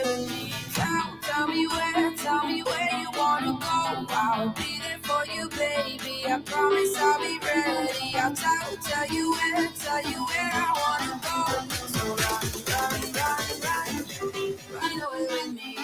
with me. Tell me where you wanna go. I'll be there for you, baby. I promise I'll be ready. I'll tell you where I wanna go. So run away with me.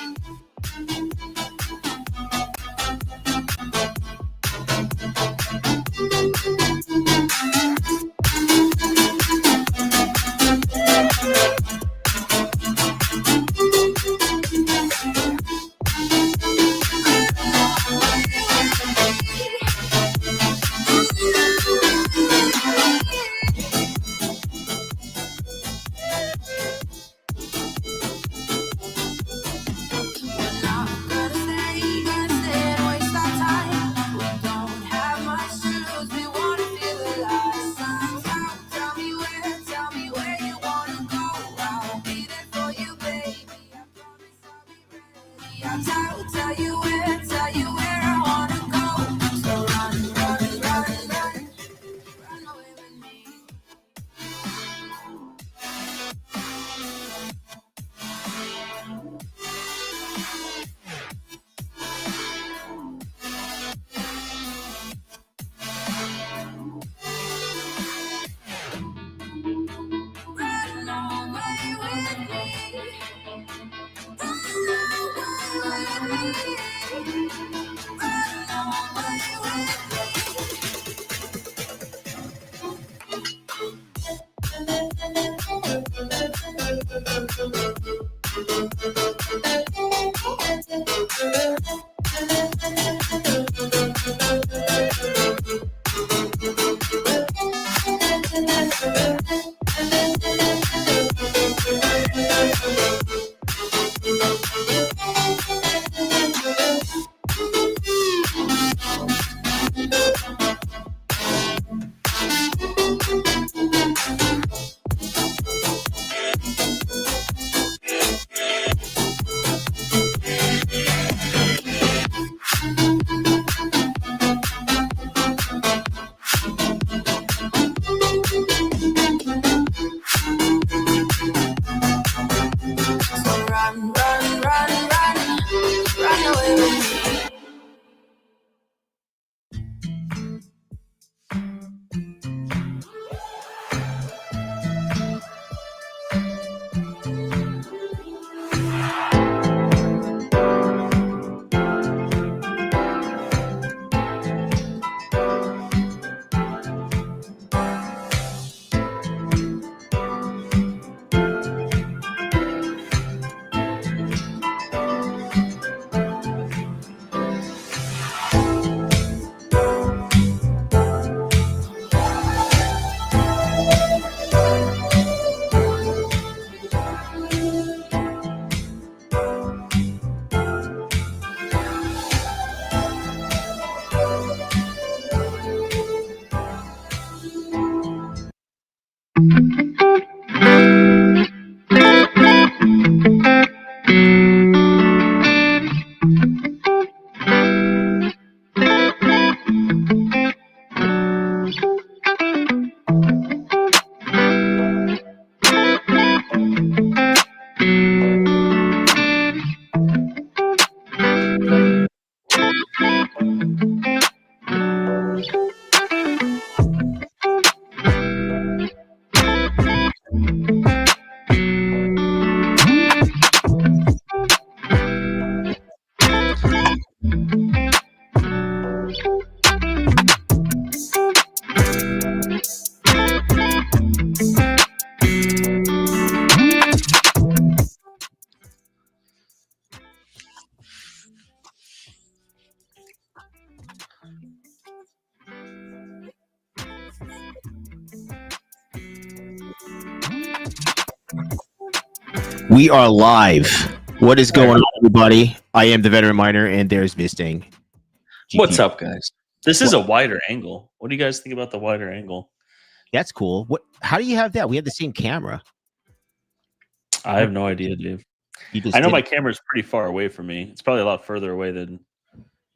Tell you where I wanna go. So run away with me. Run away with me. Run away with me. We are live. What is going on, everybody? I am the Veteran Miner, and there's Visting. What's up, guys? This is a wider angle. What do you guys think about the wider angle? That's cool. What? How do you have that? We have the same camera. I have no idea, dude. I know my camera's pretty far away from me. It's probably a lot further away than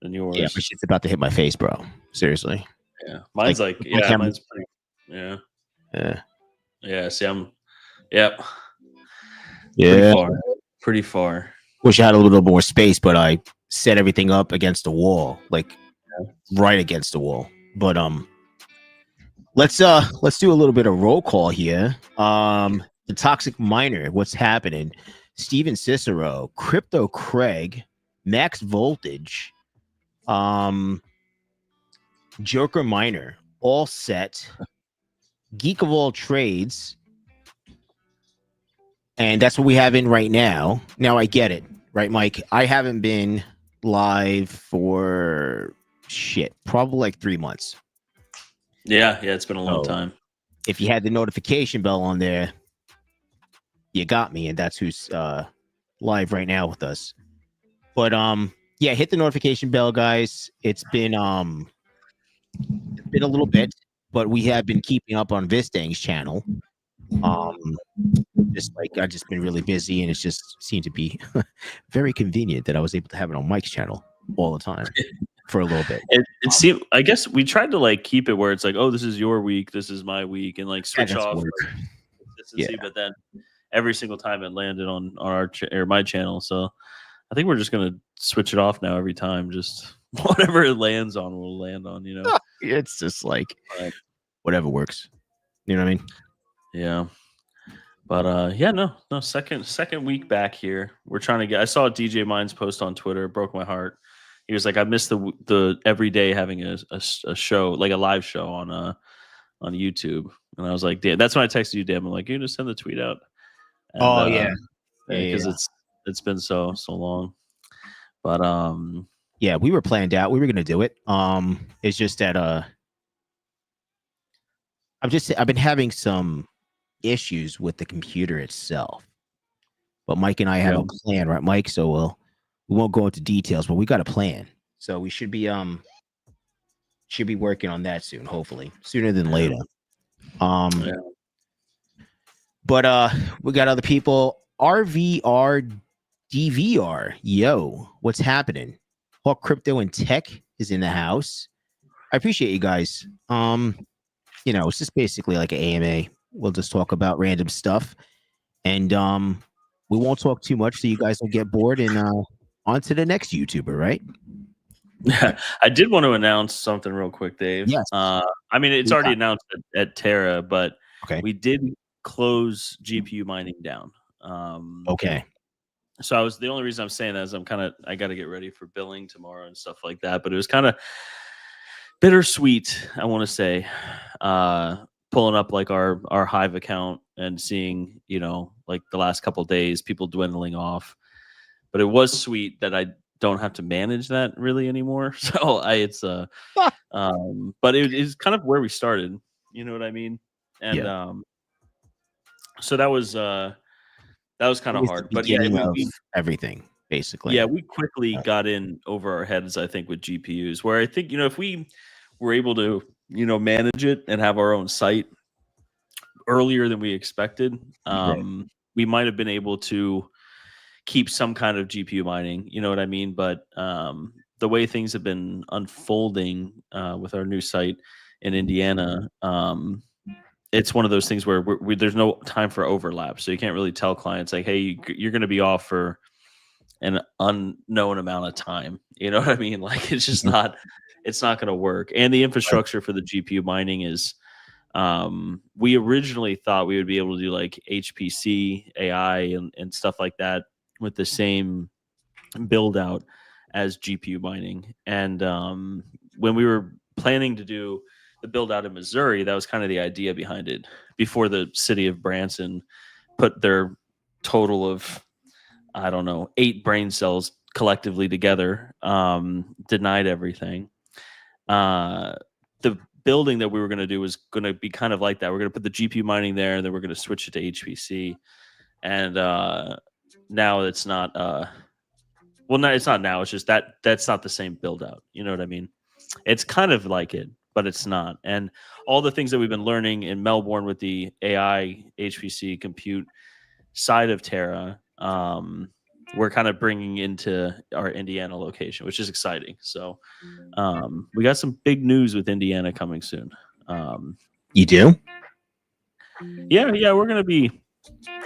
yours. Yeah, but shit's about to hit my face, bro. Seriously. Yeah, mine's like yeah, mine's pretty. Yeah. Yeah. Yeah. See, I'm. Yep. Yeah. Pretty far. Wish I had a little more space, but I set everything up against the wall, like right against the wall. But let's do a little bit of roll call here. The Toxic Miner, what's happening? Steven Cicero, Crypto Craig, Max Voltage, Joker Miner, All Set, Geek of All Trades, and that's what we have in right now. Now I get it, right, Mike? I haven't been live for probably like 3 months. Yeah, it's been a long time. If you had the notification bell on there, you got me, and that's who's live right now with us. But yeah, hit the notification bell, guys. It's been a little bit, but we have been keeping up on Vistang's channel. I've just been really busy, and it's just seemed to be very convenient that I was able to have it on Mike's channel all the time for a little bit. It seemed, I guess we tried to like keep it where it's like, oh, this is your week, this is my week, and like switch off consistency, but then every single time it landed on our or my channel. So I think we're just gonna switch it off now every time. Just whatever it lands on will land on, you know. It's just like whatever works. You know what I mean? Yeah. But yeah, no, second week back here. We're trying to get. I saw DJ Mine's post on Twitter. It broke my heart. He was like, I missed the every day having a show, like a live show on YouTube. And I was like, damn. That's when I texted you, Dan. I'm like, you just send the tweet out. And, because it's been so long. But yeah, we were planned out. We were gonna do it. It's just that I've been having some issues with the computer itself, but Mike and I have a plan, right, Mike? So we won't go into details, but we got a plan. So we should be working on that soon, hopefully sooner than later. But we got other people. RVR DVR, yo, what's happening? Hawk Crypto and Tech is in the house. I appreciate you guys. You know, it's just basically like an AMA. We'll just talk about random stuff, and we won't talk too much so you guys don't get bored, and on to the next YouTuber, right? Yeah, I did want to announce something real quick, Dave. Yes. I mean, it's already announced at Terra, but we did close GPU mining down. Okay. So the only reason I'm saying that is I got to get ready for billing tomorrow and stuff like that. But it was kind of bittersweet, I want to say, pulling up like our Hive account and seeing, you know, like the last couple of days, people dwindling off. But it was sweet that I don't have to manage that really anymore. So but it is kind of where we started. You know what I mean? And so that was kind of hard. But yeah, everything basically. Yeah, we quickly got in over our heads, I think, with GPUs, where I think, you know, if we were able to, you know, manage it and have our own site earlier than we expected, we might have been able to keep some kind of GPU mining, you know what I mean? But the way things have been unfolding with our new site in Indiana, it's one of those things where there's no time for overlap. So you can't really tell clients like, hey, you're going to be off for an unknown amount of time. You know what I mean? Like, it's just not going to work. And the infrastructure for the GPU mining is, we originally thought we would be able to do like HPC, AI, and stuff like that with the same build out as GPU mining. And when we were planning to do the build out in Missouri, that was kind of the idea behind it, before the city of Branson put their total of, I don't know, 8 brain cells collectively together, denied everything. The building that we were going to do was going to be kind of like that. We're going to put the GPU mining there, and then we're going to switch it to HPC. And now it's not, well, no, it's not now. It's just that's not the same build out. You know what I mean? It's kind of like it, but it's not. And all the things that we've been learning in Melbourne with the AI, HPC compute side of Terra, we're kind of bringing into our Indiana location, which is exciting. So we got some big news with Indiana coming soon. You do? Yeah, we're going to be,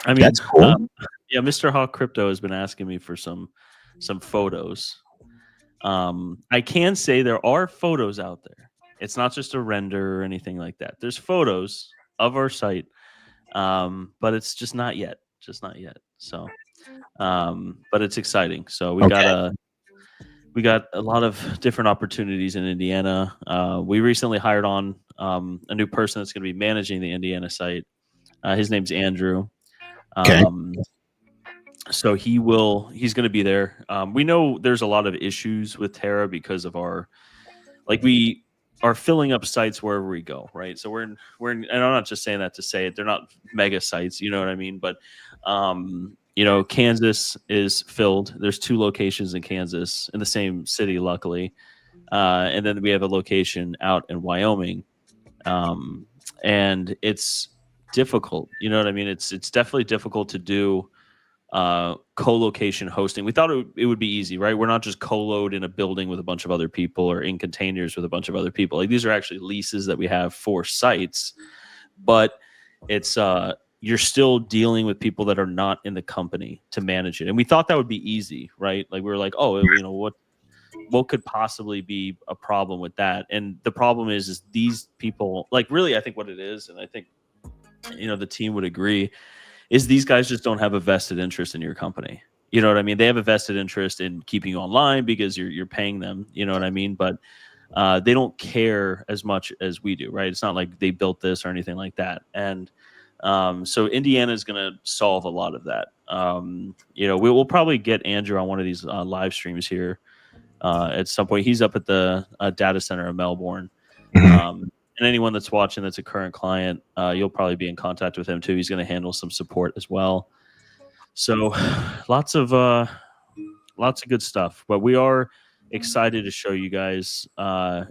I mean, that's cool. Yeah, Mr. Hawk Crypto has been asking me for some photos. I can say there are photos out there. It's not just a render or anything like that. There's photos of our site, but it's just not yet. So, but it's exciting. So we got a lot of different opportunities in Indiana. We recently hired on a new person that's going to be managing the Indiana site. His name's Andrew. So he's going to be there. We know there's a lot of issues with Terra because of we are filling up sites wherever we go, right? So we're in, and I'm not just saying that to say it. They're not mega sites, you know what I mean? But Kansas is filled. There's 2 locations in Kansas in the same city, luckily, and then we have a location out in Wyoming, and it's difficult. You know what I mean? It's definitely difficult to do co-location hosting. We thought it would be easy, right? We're not just co-load in a building with a bunch of other people or in containers with a bunch of other people. Like, these are actually leases that we have for sites, but it's you're still dealing with people that are not in the company to manage it. And we thought that would be easy, right? Like, we were like, oh, what could possibly be a problem with that? And the problem is these people, like, really, I think what it is, and I think the team would agree, is these guys just don't have a vested interest in your company. You know what I mean? They have a vested interest in keeping you online because you're paying them. You know what I mean? But they don't care as much as we do, right? It's not like they built this or anything like that. And so Indiana is going to solve a lot of that. We'll probably get Andrew on one of these live streams here at some point. He's up at the data center in Melbourne. And anyone that's watching that's a current client, you'll probably be in contact with him too. He's going to handle some support as well. So lots of good stuff. But we are excited to show you guys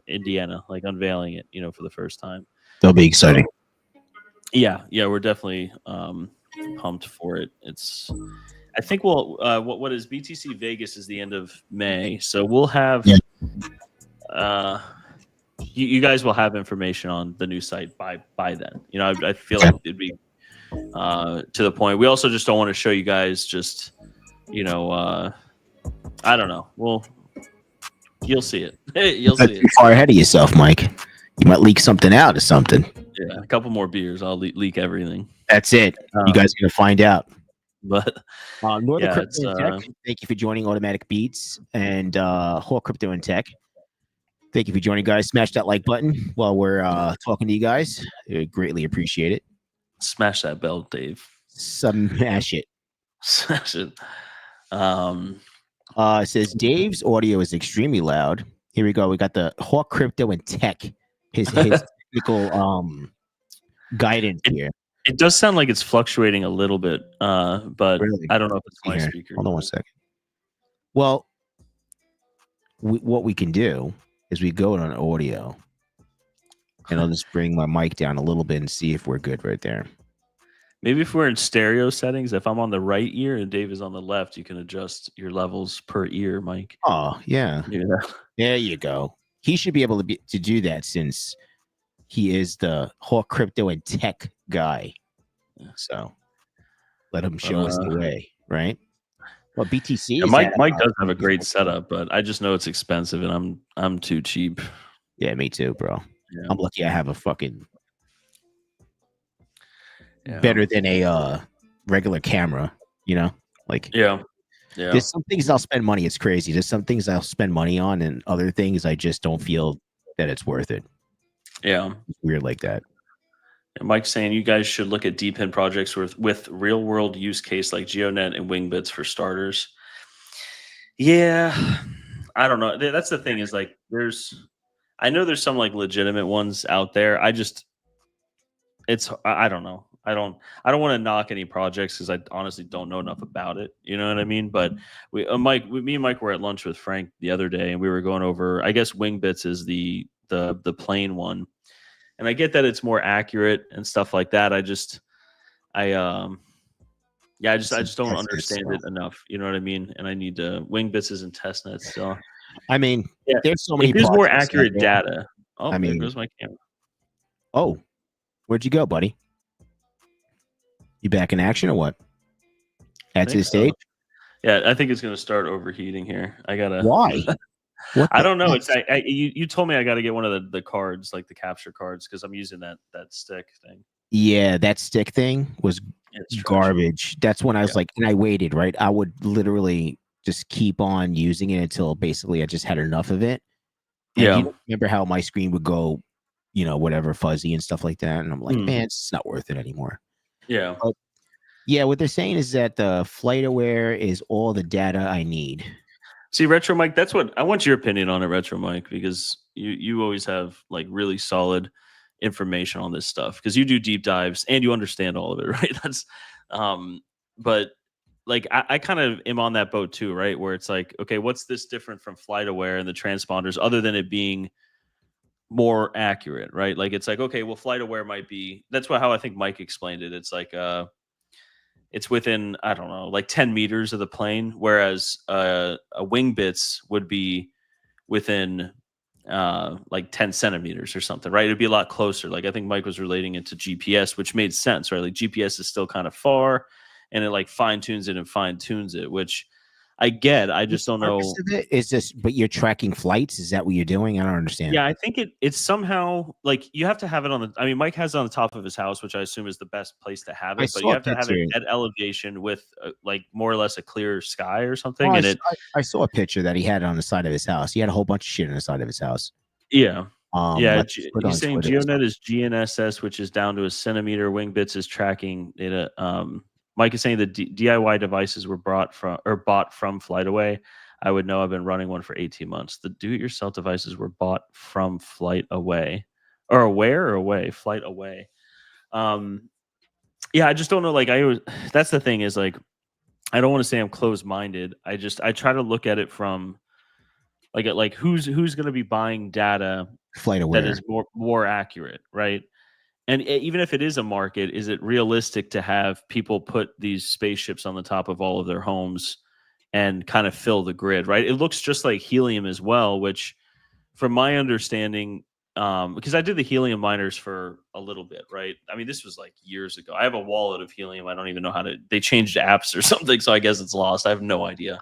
Indiana, like unveiling it, for the first time. That'll be exciting. So, yeah, we're definitely pumped for it. I think what is BTC Vegas is the end of May, so we'll have. Yeah. You guys will have information on the new site by then. I feel like it'd be to the point. We also just don't want to show you guys just, I don't know. Well, you'll see it. You'll see it. Too far ahead of yourself, Mike. You might leak something out or something. Yeah, a couple more beers, I'll leak everything. That's it. You guys are gonna find out. But Tech, thank you for joining Automatic Beats and Whole Crypto and Tech. Thank you for joining, guys. Smash that like button while we're talking to you guys. I greatly appreciate it. Smash that bell, Dave. Smash it. Smash it. It says Dave's audio is extremely loud. Here we go. We got the Hawk Crypto and Tech. His technical guidance here. It does sound like it's fluctuating a little bit, but really? I don't know if it's my speaker. Hold on one second. Well, what we can do is we go on audio, and I'll just bring my mic down a little bit and see if we're good right there. Maybe if we're in stereo settings, if I'm on the right ear and Dave is on the left, you can adjust your levels per ear, Mike. Oh, yeah. There you go. He should be able to do that since he is the Hawk Crypto and Tech guy. So let him show us the way, right? Well, BTC. Mike does have a great setup, but I just know it's expensive, and I'm too cheap. Yeah, me too, bro. Yeah. I'm lucky I have a fucking better than a regular camera. Like yeah. There's some things I'll spend money. It's crazy. There's some things I'll spend money on, and other things I just don't feel that it's worth it. Yeah, it's weird like that. And Mike's saying you guys should look at DPIN projects with real world use case like GeoNet and Wingbits for starters. Yeah, I don't know. That's the thing is like I know there's some like legitimate ones out there. I don't know. I don't want to knock any projects because I honestly don't know enough about it. You know what I mean? But me and Mike were at lunch with Frank the other day, and we were going over. I guess Wingbits is the plain one, and I get that it's more accurate and stuff like that. I just don't understand it enough. You know what I mean? And I need to Wingbits is in testnet still. I mean, there's so many. There's more accurate data. Oh, there goes my camera. Oh, where'd you go, buddy? You back in action or what? At this so. stage? Yeah, I think it's going to start overheating here. I gotta. Why? What I the don't know. heck? It's you told me I got to get one of the cards, like the capture cards, because I'm using that stick thing. Yeah, that stick thing was It's trash. garbage. That's when I was Yeah. like, and I waited, right? I would literally just keep on using it until basically I just had enough of it. And Yeah. you remember how my screen would go, whatever, fuzzy and stuff like that. And I'm like, Mm. man, it's not worth it anymore. Yeah. But yeah, what they're saying is that the flight aware is all the data I need. See, Retro Mike, that's what I want your opinion on it, Retro Mike, because you always have like really solid information on this stuff because you do deep dives and you understand all of it, right? That's but like I kind of am on that boat too, right? Where it's like, okay, what's this different from flight aware and the transponders other than it being more accurate, right? Like it's like, okay, well, flight aware might be that's how I think Mike explained it. It's like it's within, I don't know, like 10 meters of the plane, whereas a wing bits would be within like 10 centimeters or something, right? It'd be a lot closer. Like I think Mike was relating it to GPS, which made sense, right? Like GPS is still kind of far and it like fine tunes it and fine tunes it, which I get. I just What's the don't purpose know. of it? Is this, but you're tracking flights? Is that what you're doing? I don't understand. Yeah, I think it's somehow like you have to have it on the. I mean, Mike has it on the top of his house, which I assume is the best place to have I it. But you saw a have to have it picture. at elevation with like more or less a clear sky or something. Oh, And it, I saw a picture that he had on the side of his house. He had a whole bunch of shit on the side of his house. yeah, yeah. Like put He's on saying Twitter or GeoNet something. is GNSS, which is down to a centimeter. Wing bits is tracking data. Mike is saying the DIY devices were bought from FlightAway. I would know. I've been running one for 18 months. The do-it-yourself devices were bought from FlightAway, or Aware or Away, FlightAway. Yeah, I just don't know. Like I always, that's the thing is like, I don't want to say I'm closed-minded. I try to look at it from like who's going to be buying data Flight that aware. is more accurate, right? And even if it is a market, is it realistic to have people put these spaceships on the top of all of their homes and kind of fill the grid, right? It looks just like helium as well, which from my understanding, because I did the helium miners for a little bit, right? I mean, this was like years ago. I have a wallet of helium. I don't even know they changed apps or something. So I guess it's lost. I have no idea.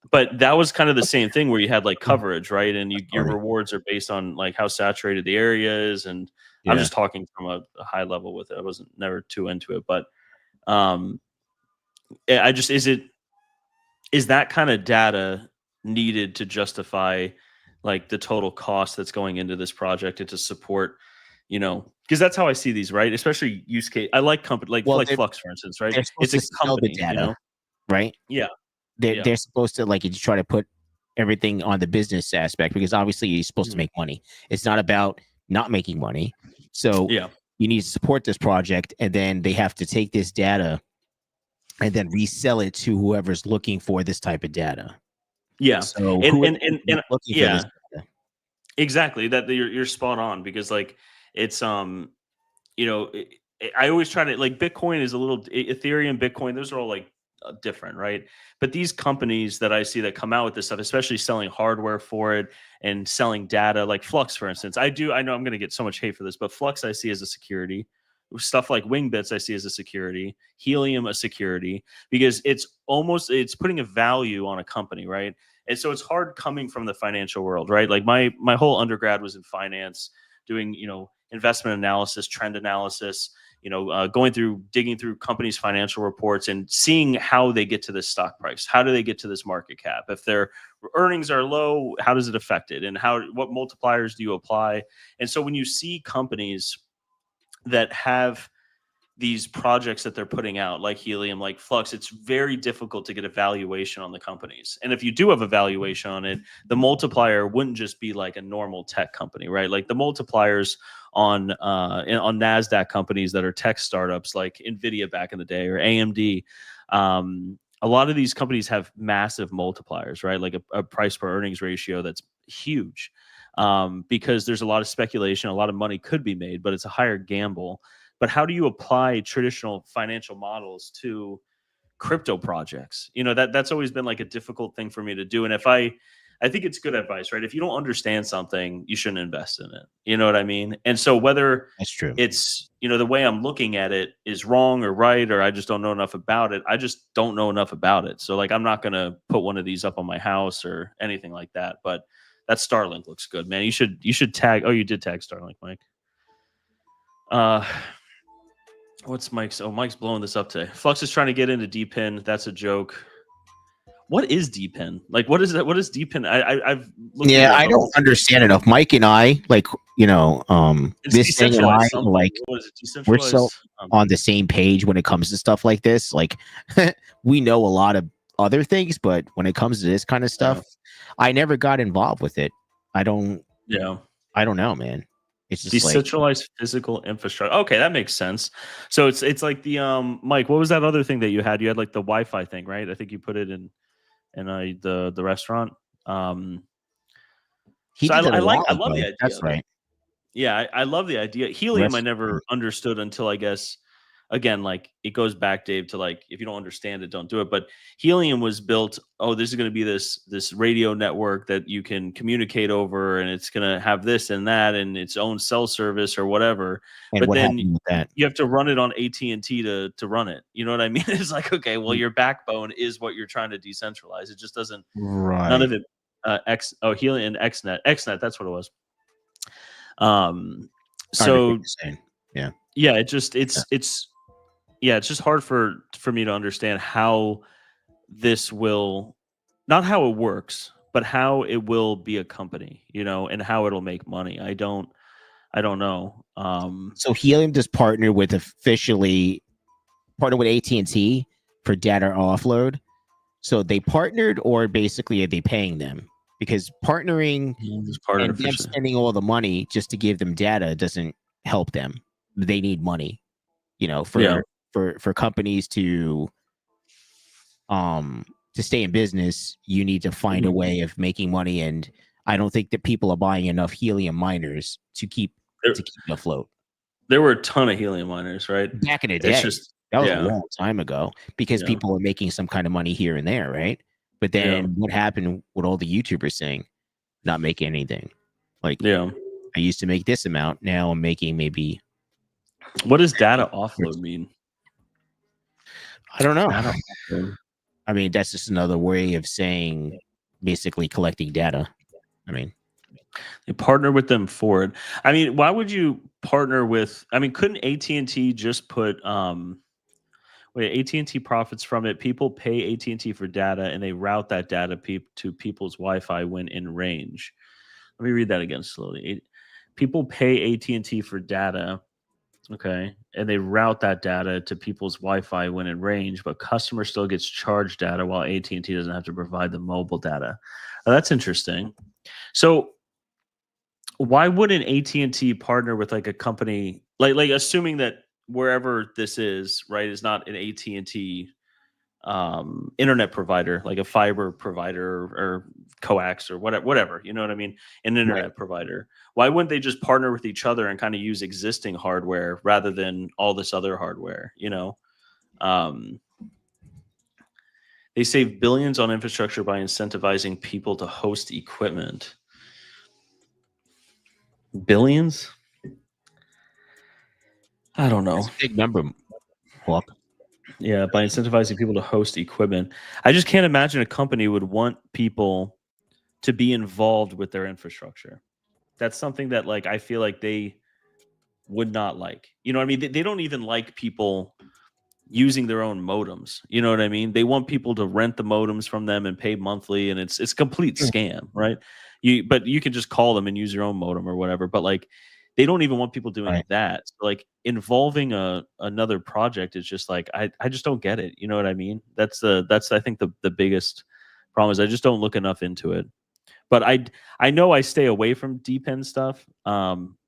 But that was kind of the same thing where you had like coverage, right? And your Sorry. rewards are based on like how saturated the area is. And I'm Yeah. just talking from a high level with it. I wasn't never too into it, but um, I just, is that kind of data needed to justify like the total cost that's going into this project and to support, because that's how I see these, right? Especially use case. I like company Well, like Flux, for instance, right? they're supposed It's a to sell the company, data, right? Yeah. They're supposed to like try to put everything on the business aspect because obviously you're supposed to Mhm. make money. It's not about not making money. So Yeah. you need to support this project, and then they have to take this data and then resell it to whoever's looking for this type of data. Yeah. So And who and is and, and looking for this yeah, data? exactly. That you're spot on because like it's you know, I always try to like Bitcoin is a little Ethereum, Bitcoin, those are all like different, right? But these companies that I see that come out with this stuff, especially selling hardware for it and selling data, like Flux, for instance, I know I'm going to get so much hate for this, but Flux I see as a security. Stuff like Wingbits I see as a security, Helium a security, because it's putting a value on a company, right? And so it's hard coming from the financial world, right? Like my whole undergrad was in finance, doing investment analysis, trend analysis, digging through companies' financial reports and seeing how they get to this stock price. How do they get to this market cap? If their earnings are low, how does it affect it? And what multipliers do you apply? And so when you see companies that have these projects that they're putting out, like Helium, like Flux, it's very difficult to get a valuation on the companies. And if you do have a valuation on it, the multiplier wouldn't just be like a normal tech company, right? Like the multipliers on NASDAQ companies that are tech startups like NVIDIA back in the day or AMD, a lot of these companies have massive multipliers, right? Like a price per earnings ratio that's huge, because there's a lot of speculation, a lot of money could be made, but it's a higher gamble. But how do you apply traditional financial models to crypto projects? That's always been like a difficult thing for me to do. And if I I think it's good advice, right? If you don't understand something, you shouldn't invest in it. You know what I mean? And so whether That's true. it's, the way I'm looking at it is wrong or right, or I just don't know enough about it. I just don't know enough about it. So like, I'm not going to put one of these up on my house or anything like that. But that Starlink looks good, man. You should tag. Oh, you did tag Starlink, Mike. What's Mike's? Oh, Mike's blowing this up today. Flux is trying to get into DPIN. That's a joke. What is DPIN? Like, what is that? What is DPIN? I've looked Yeah, like I don't understand enough. Mike and I, like, it's this thing and I, decentralized something. like, What is it? we're Decentralized. so on the same page when it comes to stuff like this. Like, we know a lot of other things, but when it comes to this kind of stuff, I never got involved with it. I don't know, man. It's just decentralized physical infrastructure. Okay, that makes sense. So it's like the Mike, what was that other thing that you had? You had like the Wi-Fi thing, right? I think you put it in the restaurant. So I love the idea. That's right. Yeah, I love the idea. Helium, I never understood until, I guess, again, like, it goes back, Dave, to like, if you don't understand it, don't do it. But helium was built. Oh, this is going to be this radio network that you can communicate over, and it's going to have this and that, and its own cell service or whatever. And but what then happened with that? you have to run it on AT&T to run it. You know what I mean? It's like, okay, well, your backbone is what you're trying to decentralize. It just doesn't. Right. None of it. Helium and XNet. That's what it was. So yeah, it's just hard for me to understand how this will, not how it works, but how it will be a company, and how it'll make money. I don't know. So Helium just partnered with AT&T for data offload. So they partnered, or basically are they paying them? Because partnering and them spending all the money just to give them data doesn't help them. They need money, for companies to stay in business. You need to find a way of making money, and I don't think that people are buying enough helium miners to keep it afloat. There were a ton of helium miners, right? Back in the day. That was a long time ago, because people were making some kind of money here and there, right? But then what happened with all the YouTubers saying not making anything? Like, I used to make this amount, now I'm making maybe. What does data offload mean? I don't know. I mean, that's just another way of saying basically collecting data. I mean, they partner with them for it. I mean, why would you partner with? I mean, couldn't AT&T just put AT&T profits from it. People pay AT&T for data, and they route that data to people's Wi-Fi when in range. Let me read that again slowly. People pay AT&T for data, okay, and they route that data to people's Wi-Fi when in range, but customer still gets charged data while AT&T doesn't have to provide the mobile data. Now, that's interesting. So why wouldn't AT&T partner with like a company, like assuming that wherever this is, right, is not an AT&T internet provider, like a fiber provider or coax or whatever, you know what I mean? An internet provider. Why wouldn't they just partner with each other and kind of use existing hardware rather than all this other hardware, They save billions on infrastructure by incentivizing people to host equipment. Billions? I don't know. That's a big number. Yeah, by incentivizing people to host equipment. I just can't imagine a company would want people to be involved with their infrastructure. That's something that, like, I feel like they would not like. You know what I mean? They don't even like people using their own modems. You know what I mean? They want people to rent the modems from them and pay monthly, and it's a complete scam, right? But you can just call them and use your own modem or whatever. But like, they don't even want people doing that. So like, involving another project is just like, I just don't get it. You know what I mean? That's I think the biggest problem is I just don't look enough into it. But I know I stay away from DPIN stuff.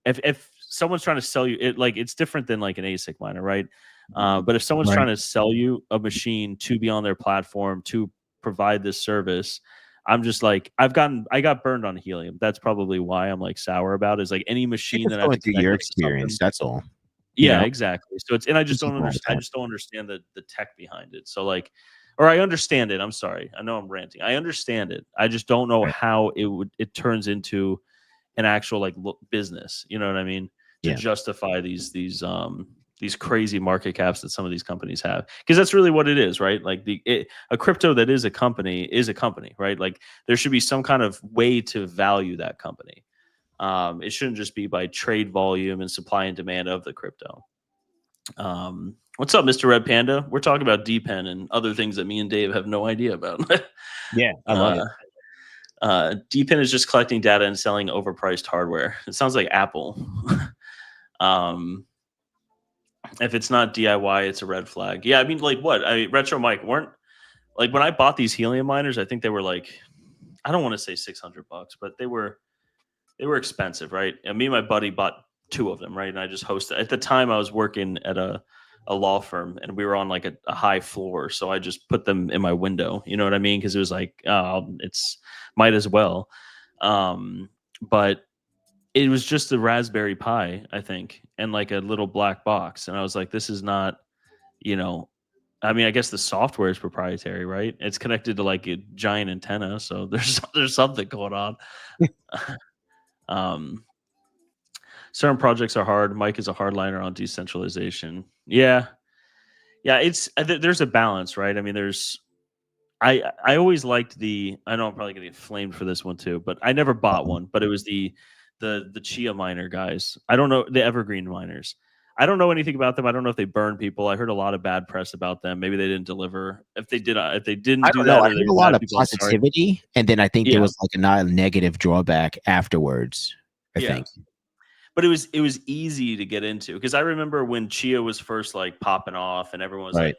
If someone's trying to sell you it, like, it's different than like an ASIC miner, right? But if someone's trying to sell you a machine to be on their platform to provide this service, I'm just like, I got burned on helium. That's probably why I'm like sour about it, is like any machine that I have to your experience. That's all. Yeah, exactly. So I just don't understand the tech behind it. So like, or I understand it. I'm sorry. I know I'm ranting. I understand it. I just don't know how it turns into an actual like business. You know what I mean? To justify these crazy market caps that some of these companies have, because that's really what it is, right? Like a crypto that is a company, right? Like there should be some kind of way to value that company. It shouldn't just be by trade volume and supply and demand of the crypto. What's up, Mr. Red Panda? We're talking about DPen and other things that me and Dave have no idea about. Yeah, I love it. DPen is just collecting data and selling overpriced hardware. It sounds like Apple. If it's not DIY, it's a red flag. Yeah, I mean, like what? Retro Mike weren't like when I bought these helium miners. I think they were like, I don't want to say $600, but they were expensive, right? And me and my buddy bought 2 of them, right? And I just hosted. At the time, I was working at a law firm, and we were on like a high floor, so I just put them in my window. You know what I mean? Because it was like, it's might as well. But it was just a Raspberry Pi, I think, and like a little black box, and I was like, this is not, I mean, I guess the software is proprietary, right? It's connected to like a giant antenna, so there's something going on. Certain projects are hard. Mike is a hardliner on decentralization. Yeah. It's there's a balance, right? I mean, I always liked I know I'm probably gonna get flamed for this one too, but I never bought one. But it was the Chia miner guys. I don't know, the Evergreen miners. I don't know anything about them. I don't know if they burn people. I heard a lot of bad press about them. Maybe they didn't deliver. If they didn't I do don't that, know. or I they heard a were lot bad of people, I'm sorry. positivity, and then I think there was like a negative drawback afterwards. I think. But it was easy to get into, because I remember when Chia was first like popping off, and everyone was like,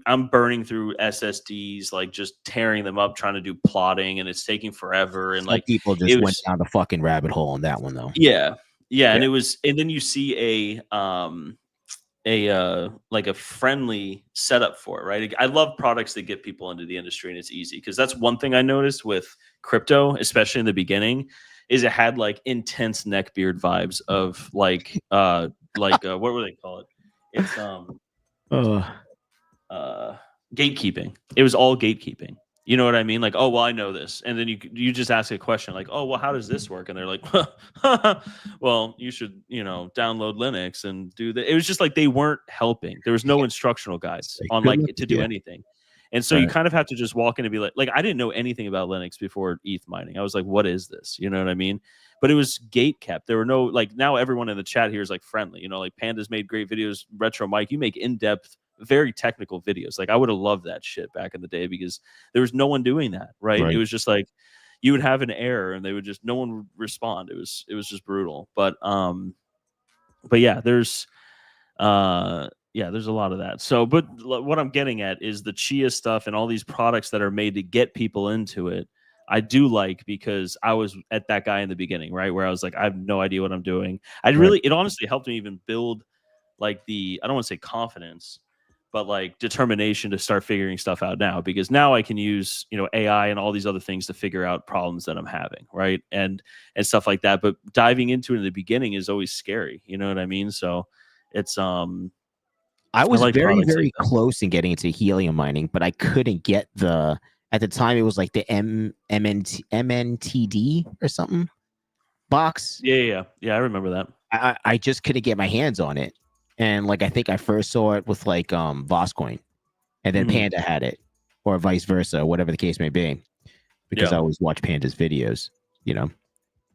I'm burning through SSDs, like just tearing them up, trying to do plotting, and it's taking forever. And like people just went down the fucking rabbit hole on that one though. Yeah. And and then you see like a friendly setup for it, right? I love products that get people into the industry, and it's easy, because that's one thing I noticed with crypto, especially in the beginning, is it had like intense neckbeard vibes of like what would they call it? It's gatekeeping. It was all gatekeeping. You know what I mean? Like, oh, well, I know this. And then you just ask a question like, oh, well, how does this work? And they're like, well, you should, download Linux and do that. It was just like they weren't helping. There was no instructional guides on like to do anything. And so you kind of have to just walk in and be like I didn't know anything about Linux before ETH mining. I was like, what is this? You know what I mean? But it was gate kept. There were no, like, now everyone in the chat here is like friendly, like Panda's made great videos. Retro Mike, you make in-depth, very technical videos. Like I would have loved that shit back in the day, because there was no one doing that, right? It was just like you would have an error and no one would respond. It was just brutal. But yeah, there's there's a lot of that. So, but what I'm getting at is the Chia stuff and all these products that are made to get people into it. I do like, because I was at that guy in the beginning, right? Where I was like, I have no idea what I'm doing. It honestly helped me even build like I don't want to say confidence, but like determination to start figuring stuff out now, because now I can use, AI and all these other things to figure out problems that I'm having. Right. And stuff like that. But diving into it in the beginning is always scary. You know what I mean? So it's, I was very, very close in getting into helium mining, but I couldn't get at the time it was like the MNTD or something box. Yeah. I remember that. I just couldn't get my hands on it. And like, I think I first saw it with like Voscoin, and then Panda had it, or vice versa, whatever the case may be, because I always watch Panda's videos,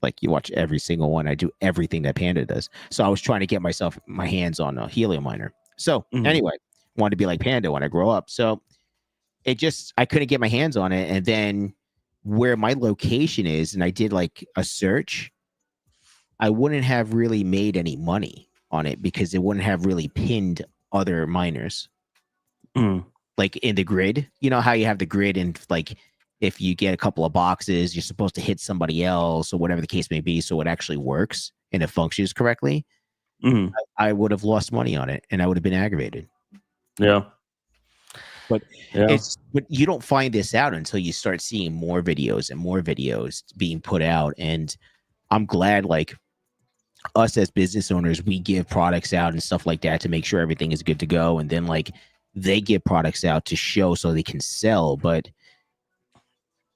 like you watch every single one. I do everything that Panda does. So I was trying to get my hands on a helium miner. So anyway, wanted to be like Panda when I grow up. So I couldn't get my hands on it. And then where my location is, and I did like a search, I wouldn't have really made any money on it, because it wouldn't have really pinned other miners. Like in the grid, how you have the grid, and like if you get a couple of boxes, you're supposed to hit somebody else or whatever the case may be, so it actually works and it functions correctly. I would have lost money on it, and I would have been aggravated. But you don't find this out until you start seeing more videos and more videos being put out. And I'm glad, like, us as business owners, we give products out and stuff like that to make sure everything is good to go. And then like they get products out to show so they can sell, but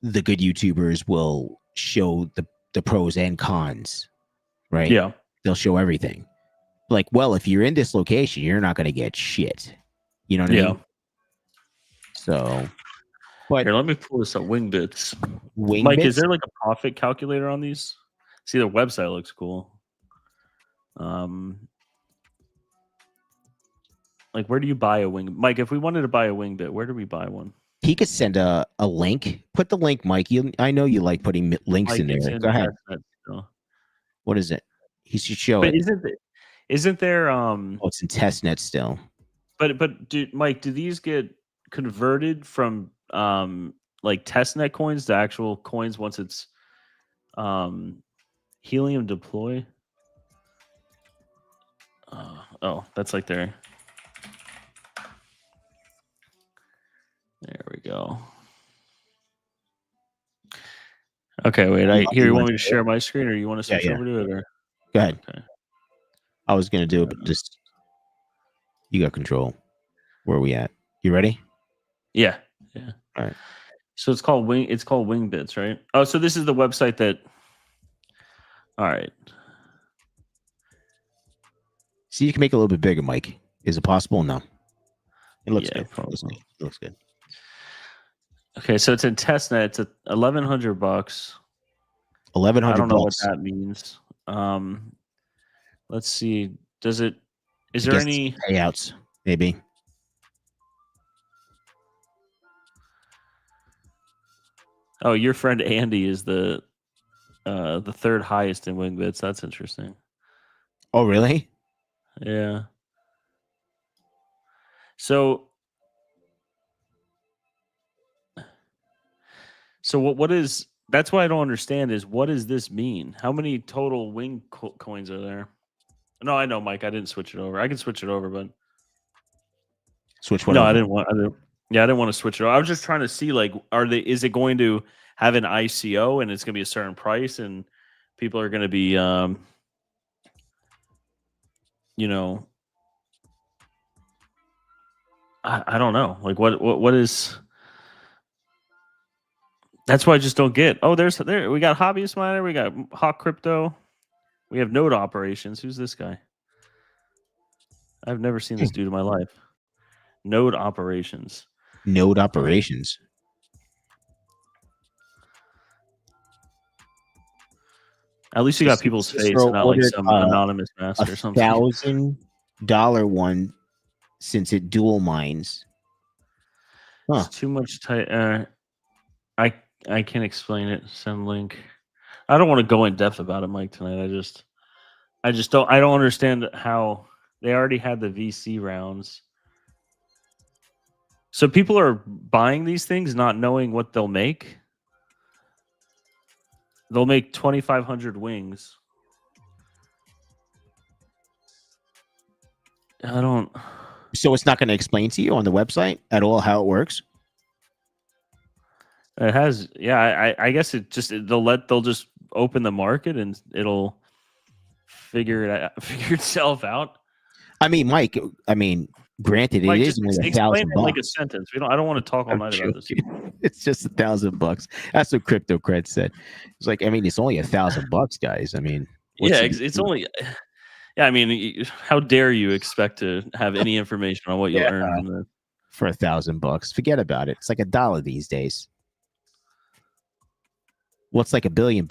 the good YouTubers will show the pros and cons, right? Yeah. They'll show everything. Like, well, if you're in this location, you're not going to get shit. You know what I mean? So, but here, let me pull this up. Wing bits. Wing Mike, bits? is there like a profit calculator on these? See, their website looks cool. Like, where do you buy a wing? Mike, if we wanted to buy a wing bit, where do we buy one? He could send a link. Put the link, Mike. I know you like putting links Mike, in there. it's in Go ahead. testnet. What is it? He should show But it. isn't there Oh, it's in testnet still. But Mike, do these get converted from like testnet coins to actual coins once it's helium deploy? Oh, that's like there we go. Okay, wait. You want me to share my screen, or you want to switch over to it? Or go ahead. Okay. I was gonna do it, but just you got control. Where are we at? You ready? Yeah. All right. So it's called Wing Bits, right? Oh, so this is the website that. All right. See, you can make it a little bit bigger, Mike. Is it possible? No. It looks good. Probably. It looks good. Okay, so it's in testnet. It's $1,100. $1,100. I don't know what that means. Let's see. Is there any payouts? Maybe. Oh, your friend Andy is the third highest in wing bits. That's interesting. Oh, really? Yeah. So what is? That's what I don't understand is what does this mean? How many total wing coins are there? No, I know, Mike. I didn't switch it over. I can switch it over, but switch what? No, over? I didn't want. I didn't want to switch it over. I was just trying to see, like, is it going to have an ICO and it's going to be a certain price and people are going to be, I don't know. Like, what is? That's why I just don't get. Oh, there. We got Hobbyist Miner. We got Hawk Crypto. We have Node Operations. Who's this guy? I've never seen this dude in my life. Node Operations. Node Operations. At least you got people's face and not like some anonymous master or something. $1,000 one since it dual mines. Huh. It's too much tight. I can't explain it. Send link. I don't want to go in depth about it, Mike, tonight. I just don't understand how they already had the VC rounds. So people are buying these things not knowing what they'll make. They'll make 2,500 wings. I don't. So it's not going to explain to you on the website at all how it works? It has, yeah. I guess they'll just open the market and it'll figure itself out. I mean, Mike. Granted, Mike, it is only $1,000. Like a sentence. I don't want to talk all night about this. It's just $1,000. That's what Crypto Cred said. It's like, it's only $1,000, guys. It's only. Yeah, how dare you expect to have any information on what you'll earn for $1,000? Forget about it. It's like $1 these days. What's like $1 billion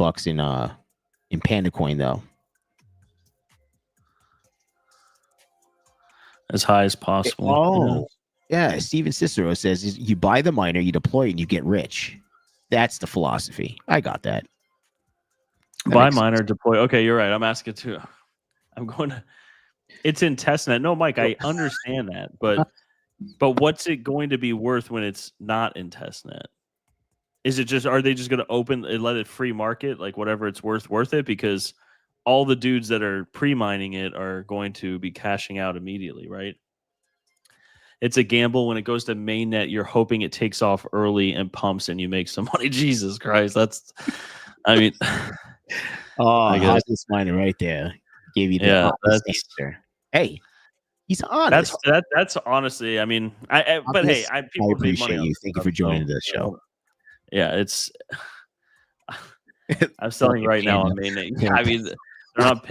in Panda Coin though? As high as possible. Oh, yeah. Steven Cicero says you buy the miner, you deploy it, and you get rich. That's the philosophy. I got that. Buy miner, deploy. Okay, you're right. I'm asking too. I'm going to. It's in testnet. No, Mike, I understand that, but what's it going to be worth when it's not in testnet? Is it just? Are they just going to open and let it free market, like whatever it's worth it? Because all the dudes that are pre-mining it are going to be cashing out immediately, right? It's a gamble. When it goes to mainnet, you're hoping it takes off early and pumps and you make some money. Jesus Christ. How's this miner right there? Gave you the answer. Hey, He's honest. That's honestly, I mean, but hey, people I make money appreciate on you. this Thank you stuff, for joining so, the show. Yeah, it's. I'm selling right now on mainnet. Yeah, I mean, they're not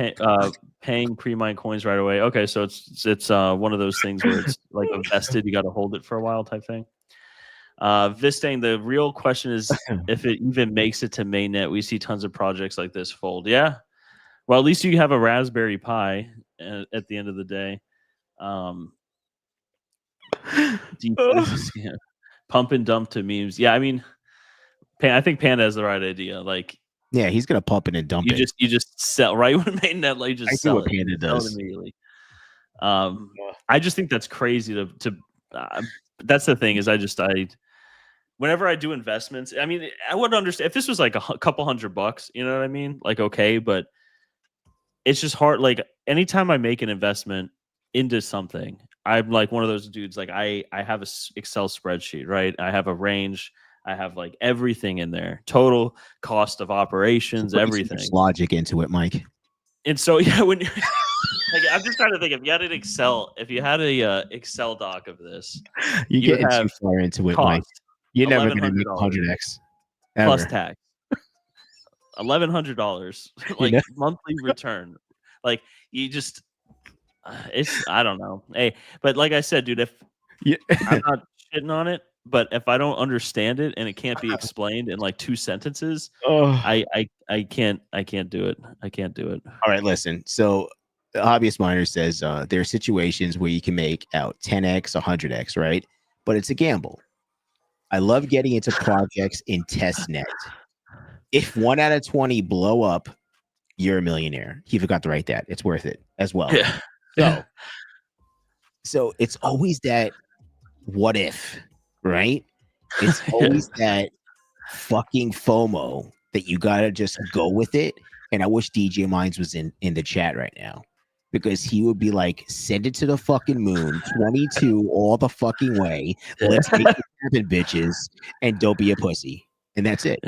paying pre-mine coins right away. Okay, so it's one of those things where it's like invested. You got to hold it for a while, type thing. Vistang, the real question is if it even makes it to mainnet. We see tons of projects like this fold. Yeah, well, at least you have a Raspberry Pi at the end of the day. Pump and dump to memes. Yeah, I mean, I think Panda has the right idea. Like, yeah, he's gonna pump it and dump it. You just sell right when mainnet, like just sell it. Panda does. Sell it immediately. I just think that's crazy to. That's the thing is whenever I do investments, I mean, I would understand if this was like a couple $100, you know what I mean? Like, okay, but it's just hard. Like, anytime I make an investment into something, I'm like one of those dudes. Like, I have a Excel spreadsheet, right? I have a range. I have like everything in there, total cost of operations, everything. Logic into it, Mike. And so, yeah, when you're like, I'm just trying to think if you had a Excel doc of this, you get too far into it, Mike. You're never going to make 100x plus tax. $1,100 like monthly return. Like, you just it's I don't know. Hey, but like I said, dude, if I'm not shitting on it, but if I don't understand it and it can't be explained in like 2 sentences, I can't do it. I can't do it. All right, listen. So the Hobbyist Miner says there are situations where you can make out 10x, 100x, right? But it's a gamble. I love getting into projects in testnet. If 1 out of 20 blow up, you're a millionaire. He forgot to write that. It's worth it as well. Yeah. So it's always that what if, right? It's always that fucking FOMO that you gotta just go with it. And I wish DJ Mines was in the chat right now, because he would be like, send it to the fucking moon, 22 all the fucking way. Let's make it happen, bitches, and don't be a pussy. And that's it.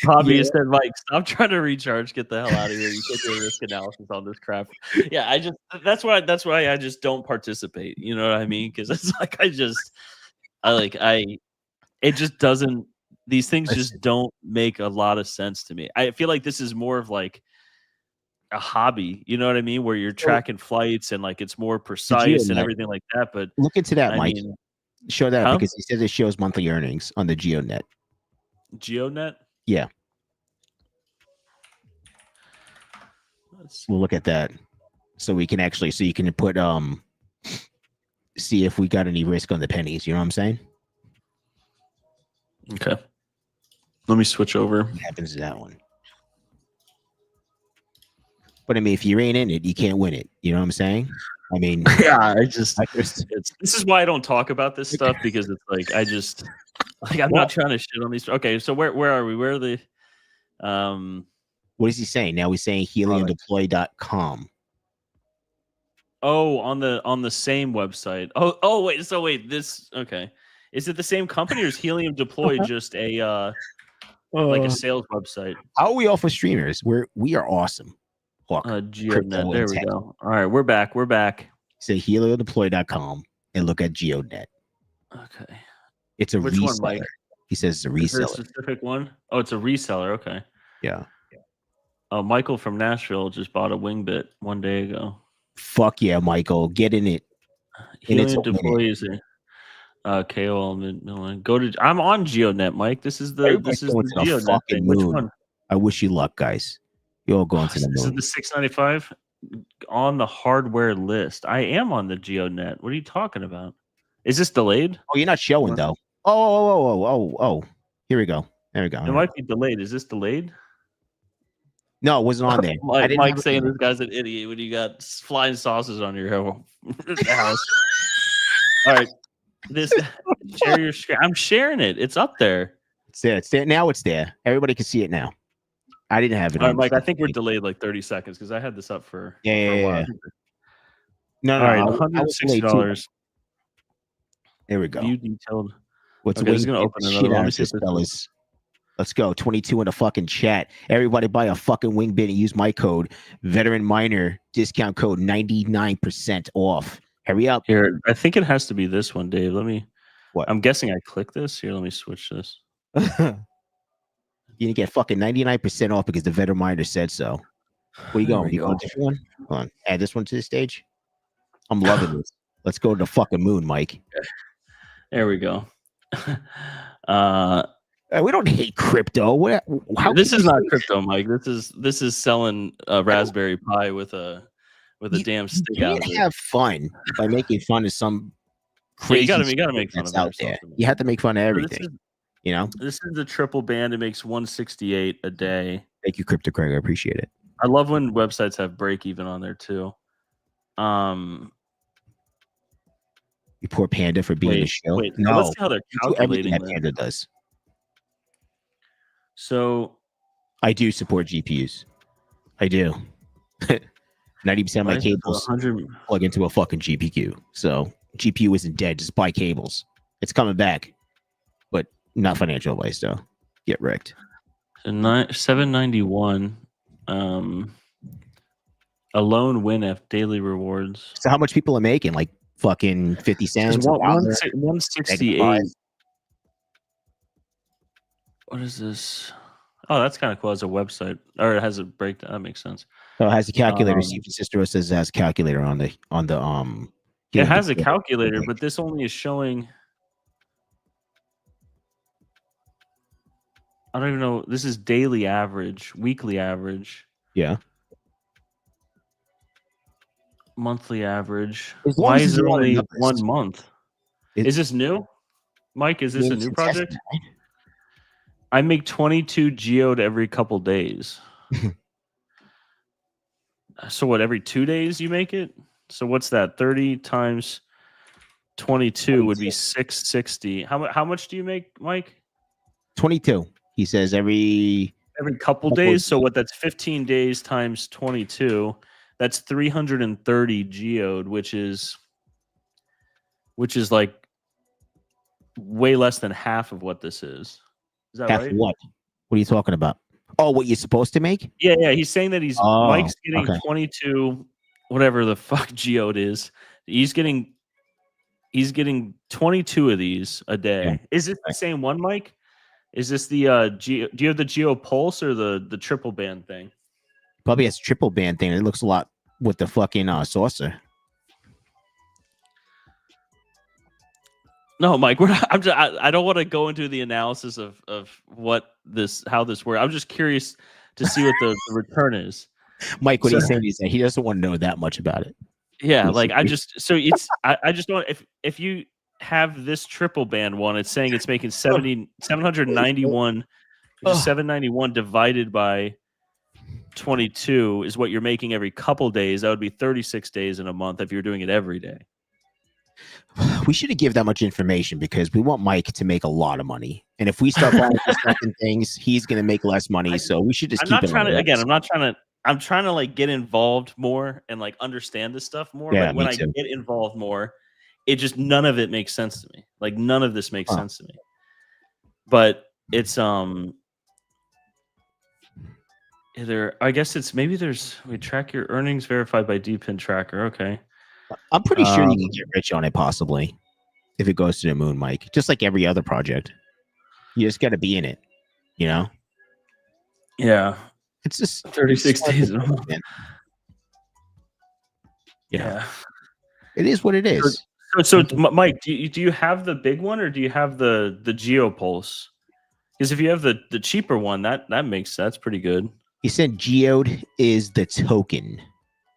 Hobbyist said, Mike, stop trying to recharge. Get the hell out of here. You can't do risk analysis on this crap. Yeah, that's why I just don't participate. You know what I mean? Because it's like it just doesn't. These things just don't make a lot of sense to me. I feel like this is more of like a hobby. You know what I mean? Where you're tracking flights and like it's more precise and everything like that. But look into that, Mike. Show that because he says it shows monthly earnings on the GeoNet. GeoNet? Yeah. We'll look at that. So we can actually, so you can put see if we got any risk on the pennies, you know what I'm saying? Okay. Let me switch over. What happens to that one? But I mean, if you ain't in it, you can't win it. You know what I'm saying? I mean, yeah, this is why I don't talk about this stuff, because it's like I'm not trying to shit on these. Okay, so where are we? Where are the what is he saying? Now he's saying heliumdeploy.com. Oh, on the same website. Oh wait, this okay. Is it the same company, or is Helium Deploy just a like a sales website? How are we all for streamers? We are awesome. GeoNet. There we go. All right, we're back. Say heliodeploy.com and look at GeoNet. Okay. It's a Which reseller. One, Mike? He says it's a reseller. Is there a specific one? Oh, it's a reseller. Okay. Yeah. Oh, Michael from Nashville just bought a Wingbit 1 day ago. Fuck yeah, Michael. Get in it. Helium Deploy is a KOL. Go to. I'm on GeoNet, Mike. This is the GeoNet thing. Which one? I wish you luck, guys. You're all going to the moon. This is the 695 on the hardware list. I am on the GeoNet. What are you talking about? Is this delayed? Oh, you're not showing though. Oh. Here we go. There we go. It might be delayed. Is this delayed? No, it wasn't on there. Mike saying this guy's an idiot when you got flying saucers on your house. All right. Share your screen. I'm sharing it. It's up there. It's there. It's there. Now it's there. Everybody can see it now. I didn't have it. All right, Mike, I think we're delayed like 30 seconds because I had this up for a while. No, all right, $160. There we go. View detailed. What's okay, going to open another one. Fellas. Let's go. 22 in the fucking chat. Everybody buy a fucking wing bin and use my code. Veteran Miner discount code 99% off. Hurry up. Here, I think it has to be this one, Dave. Let me. What? I'm guessing I click this. Here, let me switch this. You didn't get fucking 99% off because the Veteran Miner said so. Where you going? You going to different one? Hold on. Add this one to the stage. I'm loving this. Let's go to the fucking moon, Mike. There we go. We don't hate crypto. This is not crypto, Mike. This is selling a Raspberry Pi with a damn stick out of it. You can't have fun by making fun of some crazy. Yeah, you gotta make fun of out there. You have to make fun of everything. This is the triple band. It makes 168 a day. Thank you, Crypto Craig. I appreciate it. I love when websites have break even on there too. You poor Panda for being a show. No, let's see how they're calculating that Panda does. So, I do support GPUs. I do. 90% of my cables plug into a fucking GPU. So GPU isn't dead. Just buy cables. It's coming back, but not financial advice though. Get wrecked. So 791. A lone win F daily rewards. So how much people are making? Like fucking 50 cents. 168. What is this? Oh, that's kind of cool. As a website, or it has a breakdown. That makes sense. So it has a calculator. Steve Sister says it has a calculator on the It has a calculator, but this only is showing. I don't even know. This is daily average, weekly average. Yeah. Monthly average. Why is it only 1 month? Is this new? Mike, is this a new project? I make 22 geode every couple days. So what, every 2 days you make it? So what's that? 30 times 22 would be 660. How much do you make, Mike? 22. He says every couple days. So what, that's 15 days times 22. That's 330 geode, which is like way less than half of what this is. Is that right? What? What are you talking about? Oh, what you're supposed to make? Yeah. He's saying that Mike's getting 22, whatever the fuck geode is. He's getting 22 of these a day. Yeah. Is this the same one, Mike? Is this the do you have the Geo Pulse or the triple band thing? Probably has a triple band thing. It looks a lot with the fucking saucer. No, Mike, I don't want to go into the analysis of how this works. I'm just curious to see what the return is. Mike, what he's saying is that he doesn't want to know that much about it. Yeah, like I just don't. If you have this triple band one, it's saying it's making 791. 791 divided by 22 is what you're making every couple days. That would be 36 days in a month if you're doing it every day. We shouldn't give that much information because we want Mike to make a lot of money. And if we start buying second things, he's going to make less money. So we should just keep it. I'm trying to like get involved more and like understand this stuff more. Yeah, but when I get involved more, it just none of it makes sense to me. Like none of this makes sense to me. But it's I guess it's maybe we track your earnings verified by DPIN tracker. Okay. I'm pretty sure you can get rich on it, possibly, if it goes to the moon, Mike. Just like every other project, you just got to be in it, you know. Yeah, it's just 36 days. Yeah, it is what it is. So Mike, do you have the big one or do you have the GeoPulse? Because if you have the cheaper one, that's pretty good. He said geode is the token.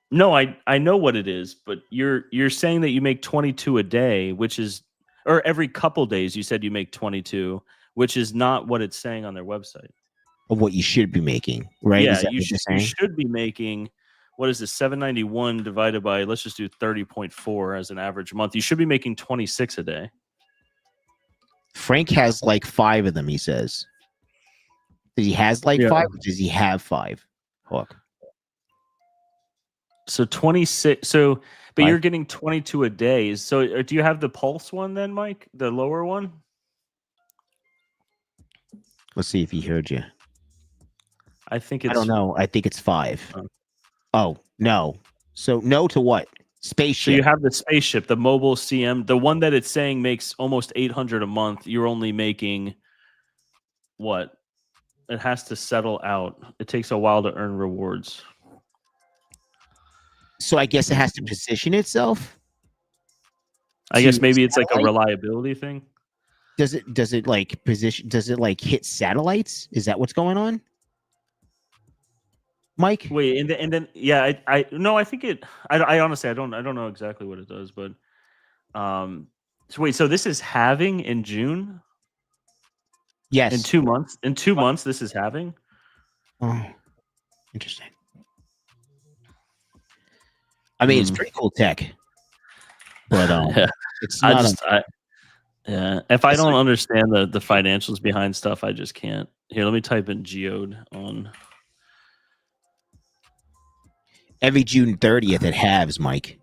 No, I know what it is, but you're saying that you make 22 a day, which is, or every couple days you said you make 22, which is not what it's saying on their website. Of what you should be making, right? Yeah, you should be making, what is this, 791 divided by, let's just do 30.4 as an average month. You should be making 26 a day. Frank has like 5 of them, he says. He has like 5, or does he have 5? Hawk. So 26. So, but you're getting 22 a day. So, do you have the Pulse one then, Mike? The lower one? Let's see if he heard you. I think it's. I don't know. I think it's 5. Oh. Oh, no. So no to what? Spaceship. So you have the spaceship, the mobile CM, the one that it's saying makes almost 800 a month. You're only making what? It has to settle out. It takes a while to earn rewards. So I guess it has to position itself. I guess maybe satellite? it's like a reliability thing. Does it like position? Does it like hit satellites? Is that what's going on, Mike? Wait, and then yeah, I no, I think it. I honestly I don't know exactly what it does, but so wait, so this is halving in June? Yes. In 2 months? In 2 months, this is halving? Oh, interesting. I mean, it's pretty cool tech, but yeah. it's not. Yeah. If I don't understand the financials behind stuff, I just can't. Here, let me type in geode on. Every June 30th, it halves, Mike.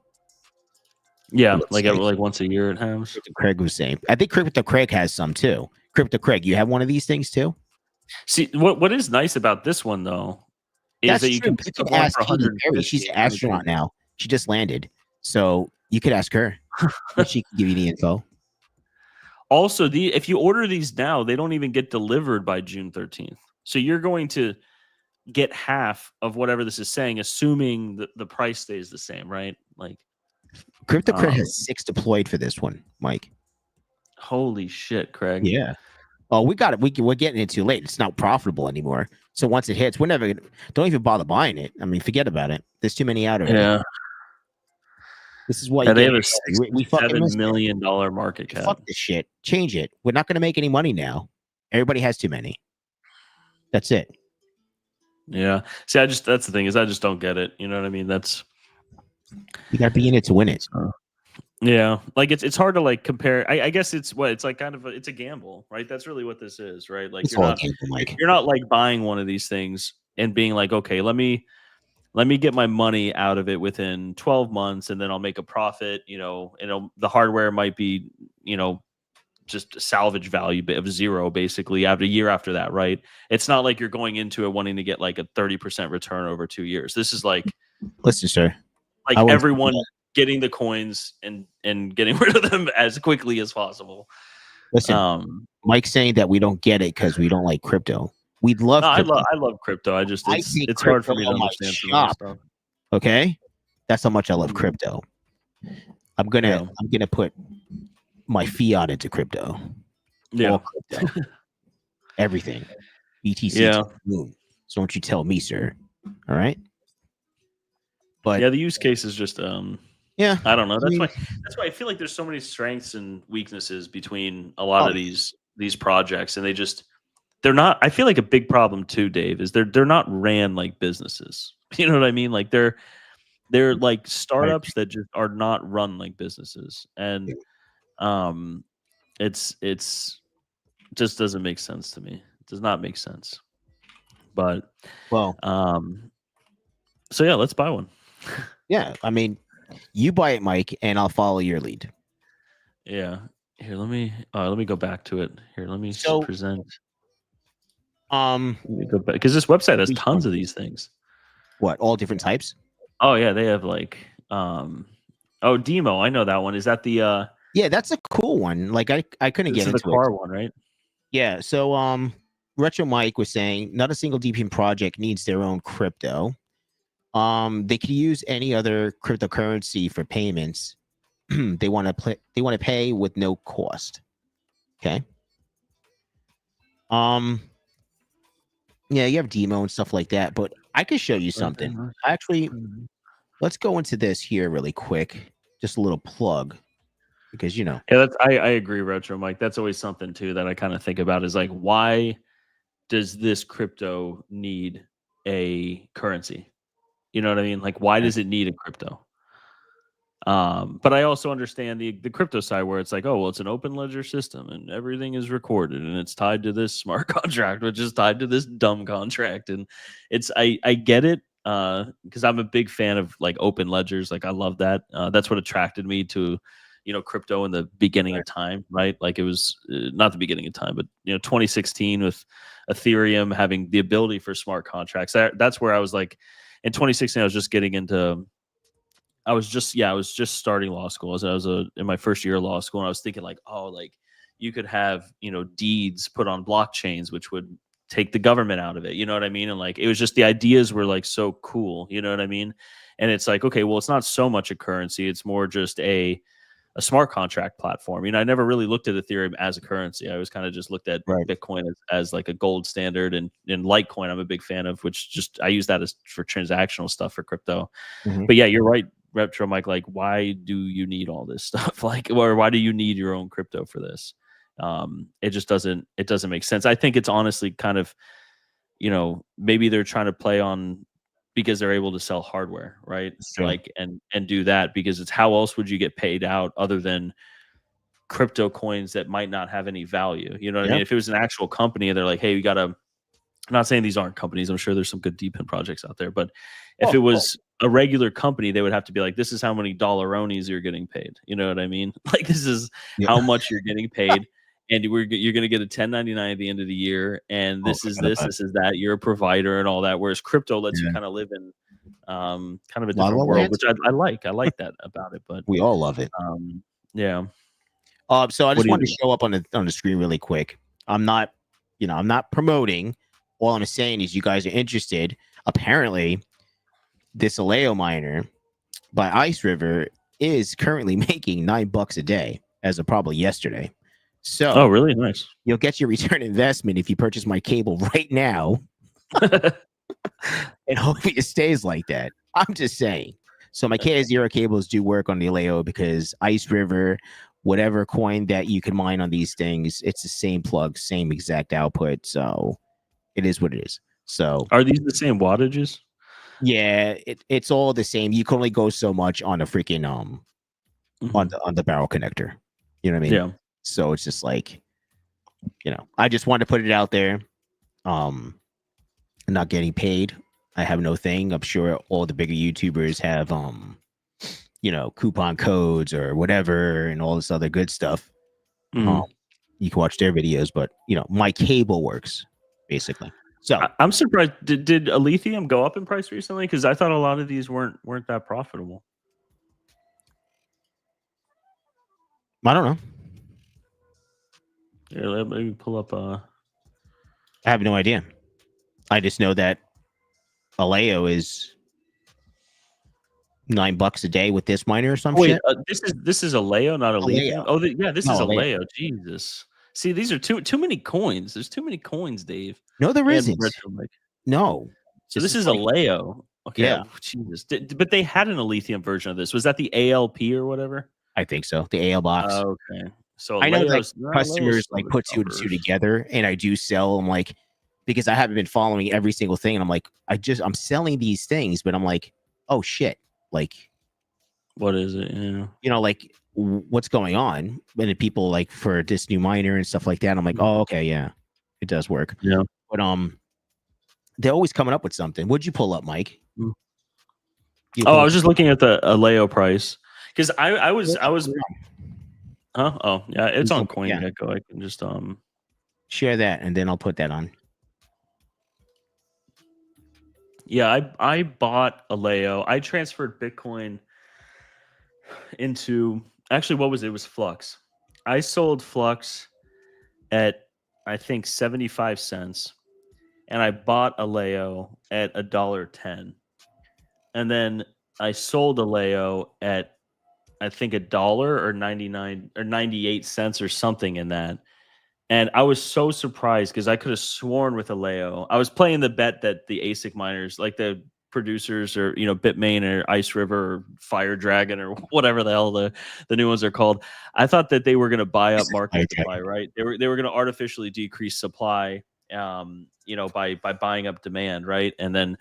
Yeah, like once a year it halves. Craig was saying. I think Crypto Craig has some too. Crypto Craig, you have one of these things too? See, what is nice about this one though is that you can pick up one for 150. She's an astronaut now. She just landed, so you could ask her. She can give you the info. Also, if you order these now, they don't even get delivered by June 13th. So you're going to get half of whatever this is saying, assuming that the price stays the same, right? Like Crypto Craig has 6 deployed for this one, Mike. Holy shit, Craig. Yeah. Oh, we got it. We're getting it too late. It's not profitable anymore. So once it hits, don't even bother buying it. I mean, forget about it. There's too many out of it. Yeah. This is why they have a $7 million market cap. Fuck this shit. Change it. We're not going to make any money now. Everybody has too many. That's it. Yeah. See, that's the thing is I just don't get it. You know what I mean? You got to be in it to win it. Yeah, like it's hard to like compare. I guess it's like kind of it's a gamble, right? That's really what this is, right? Like you're not like buying one of these things and being like, okay, let me get my money out of it within 12 months and then I'll make a profit. The hardware might be, just salvage value of 0 basically after a year after that, right? It's not like you're going into it wanting to get like a 30% return over 2 years. This is like, listen, sir, like everyone getting the coins and getting rid of them as quickly as possible. Listen, Mike's saying that we don't get it because we don't like crypto. We'd love. No, I love crypto. It's hard for me to understand some of this stuff. Okay, that's how much I love crypto. I'm gonna put my fiat into crypto. Yeah, crypto. Everything. BTC. Yeah. So don't you tell me, sir. All right. But yeah, the use case is just yeah, I don't know. That's why I feel like there's so many strengths and weaknesses between a lot of these projects, and they're not. I feel like a big problem too, Dave, is they're not ran like businesses. You know what I mean? Like they're like startups that just are not run like businesses, and it's just doesn't make sense to me. It does not make sense. But so yeah, let's buy one. Yeah, I mean, you buy it, Mike, and I'll follow your lead. Yeah. Here, let me go back to it. Here, let me present. Let me go back because this website has tons of these things. What? All different types? Oh yeah, they have like Demo. I know that one. Is that the Yeah, that's a cool one. Like I couldn't get into the car one, right? Yeah. So Retro Mike was saying not a single DPM project needs their own crypto. They could use any other cryptocurrency for payments. They want to pay with no cost. Okay. Yeah, you have demo and stuff like that, but I could show you something. Actually, let's go into this here really quick. Just a little plug, because Yeah, I agree, Retro Mike. That's always something too that I kind of think about is like, why does this crypto need a currency? You know what I mean? Like, why does it need a crypto? But I also understand the crypto side where it's like, oh, well, it's an open ledger system and everything is recorded and it's tied to this smart contract, which is tied to this dumb contract. And I get it because I'm a big fan of like open ledgers. Like I love that. That's what attracted me to, crypto in the beginning of time, right? Like it was not the beginning of time, but 2016 with Ethereum having the ability for smart contracts. That's where I was like, in 2016, I was just getting into. I was just starting law school. I was in my first year of law school, and I was thinking like, oh, like you could have deeds put on blockchains, which would take the government out of it. You know what I mean? And like it was just the ideas were like so cool. You know what I mean? And it's like, okay, well, it's not so much a currency; it's more just a smart contract platform. I never really looked at Ethereum as a currency. I always kind of just looked at Bitcoin as like a gold standard, and Litecoin I'm a big fan of, which just I use that as for transactional stuff for crypto. But yeah, you're right, Retro Mike. Like, why do you need all this stuff? Like, or why do you need your own crypto for this? It just doesn't make sense. I think it's honestly kind of, maybe they're trying to play on because they're able to sell hardware, right? Like, and do that because it's how else would you get paid out other than crypto coins that might not have any value? You know what I mean? If it was an actual company and they're like, hey, we got to, I'm not saying these aren't companies. I'm sure there's some good deep end projects out there, but if it was a regular company, they would have to be like, this is how many dollaronis you're getting paid. You know what I mean? Like, this is how much you're getting paid. And you're going to get a 1099 at the end of the year. And this is this is that. You're a provider and all that. Whereas crypto lets you kind of live in kind of a different world, which I like. I like that about it. But we all love it. Yeah. So I just wanted to show up on the screen really quick. I'm not promoting. All I'm saying is you guys are interested. Apparently, this Aleo miner by Ice River is currently making $9 a day as of probably yesterday. So, really nice. You'll get your return investment if you purchase my cable right now, and hopefully it stays like that. I'm just saying. So my K0 cables do work on the Aleo because Ice River, whatever coin that you can mine on these things, it's the same plug, same exact output. So it is what it is. So are these the same wattages? Yeah, it's all the same. You can only go so much on a freaking on the barrel connector. You know what I mean? Yeah. So it's just like, I just wanted to put it out there. I'm not getting paid. I have no thing. I'm sure all the bigger YouTubers have coupon codes or whatever and all this other good stuff. You can watch their videos, but my cable works basically. So I'm surprised. Did Lithium go up in price recently? Because I thought a lot of these weren't that profitable. I don't know. Yeah, let me pull up. I have no idea. I just know that Aleo is $9 a day with this miner or some shit. This is Aleo, not a Lithium. Oh, this is Aleo. Jesus. See, these are too many coins. There's too many coins, Dave. No, there isn't. No. So this is Aleo. Okay. Yeah. Jesus. But they had an Lithium version of this. Was that the ALP or whatever? I think so. The AL box. Okay. So I know that customers like put two and two together, and I do sell them because I haven't been following every single thing, and I'm like, I'm selling these things, but I'm like, oh shit, like, what is it? Yeah. Like what's going on? And then people like for this new miner and stuff like that. I'm like, oh okay, yeah, it does work. Yeah. But they're always coming up with something. What'd you pull up, Mike? I was just looking at the Aleo price because I was. Huh? Oh, yeah, it's on CoinGecko. I can just share that, and then I'll put that on. Yeah, I bought Aleo. I transferred Bitcoin into actually what was it? It was Flux. I sold Flux at I think 75 cents, and I bought Aleo at $1.10, and then I sold Aleo at I think $1 or 99 or 98 cents or something in that. And I was so surprised because I could have sworn with Aleo. I was playing the bet that the ASIC miners, like the producers or, Bitmain or Ice River or Fire Dragon or whatever the hell the new ones are called. I thought that they were going to buy up market supply, right? They were going to artificially decrease supply, by buying up demand, right? And then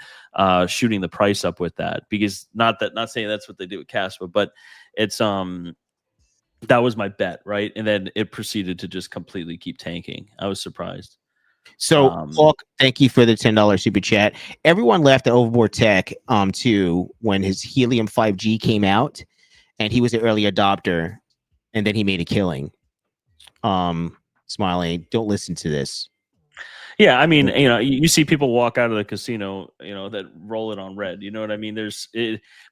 shooting the price up with that, because not saying that's what they do with Caspa, but it's that was my bet, right? And then it proceeded to just completely keep tanking. I was surprised. So, Hawk, thank you for the $10 super chat. Everyone left at Overboard Tech too when his Helium 5G came out, and he was an early adopter. and then he made a killing. Smiling, don't listen to this. Yeah, I mean, you see people walk out of the casino, that roll it on red. You know what I mean?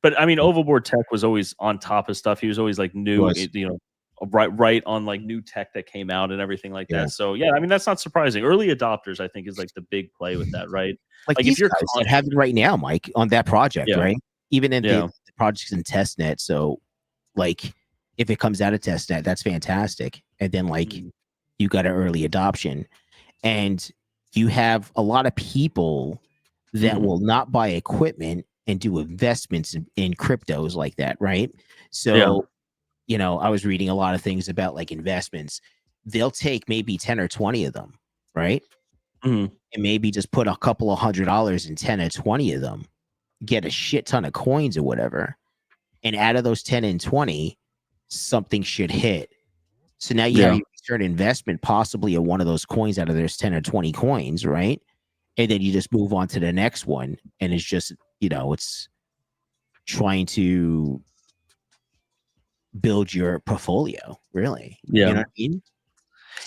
But I mean, Overboard Tech was always on top of stuff. He was always like new, right on like new tech that came out and everything like that. So yeah, I mean, that's not surprising. Early adopters, I think, is like the big play with that, right? Like if these you're guys that have it right now, Mike, on that project, right? Even in the project's in testnet. So like if it comes out of testnet, that's fantastic. And then like you got an early adoption, and you have a lot of people that will not buy equipment and do investments in cryptos like that, right? So, I was reading a lot of things about like investments. They'll take maybe 10 or 20 of them, right? And maybe just put a couple of $100 in 10 or 20 of them, get a shit ton of coins or whatever. And out of those 10 and 20, something should hit. So now you have your return investment possibly in one of those coins out of those 10 or 20 coins, right? And then you just move on to the next one. And it's just, it's trying to build your portfolio, really. Yeah. You know what I mean?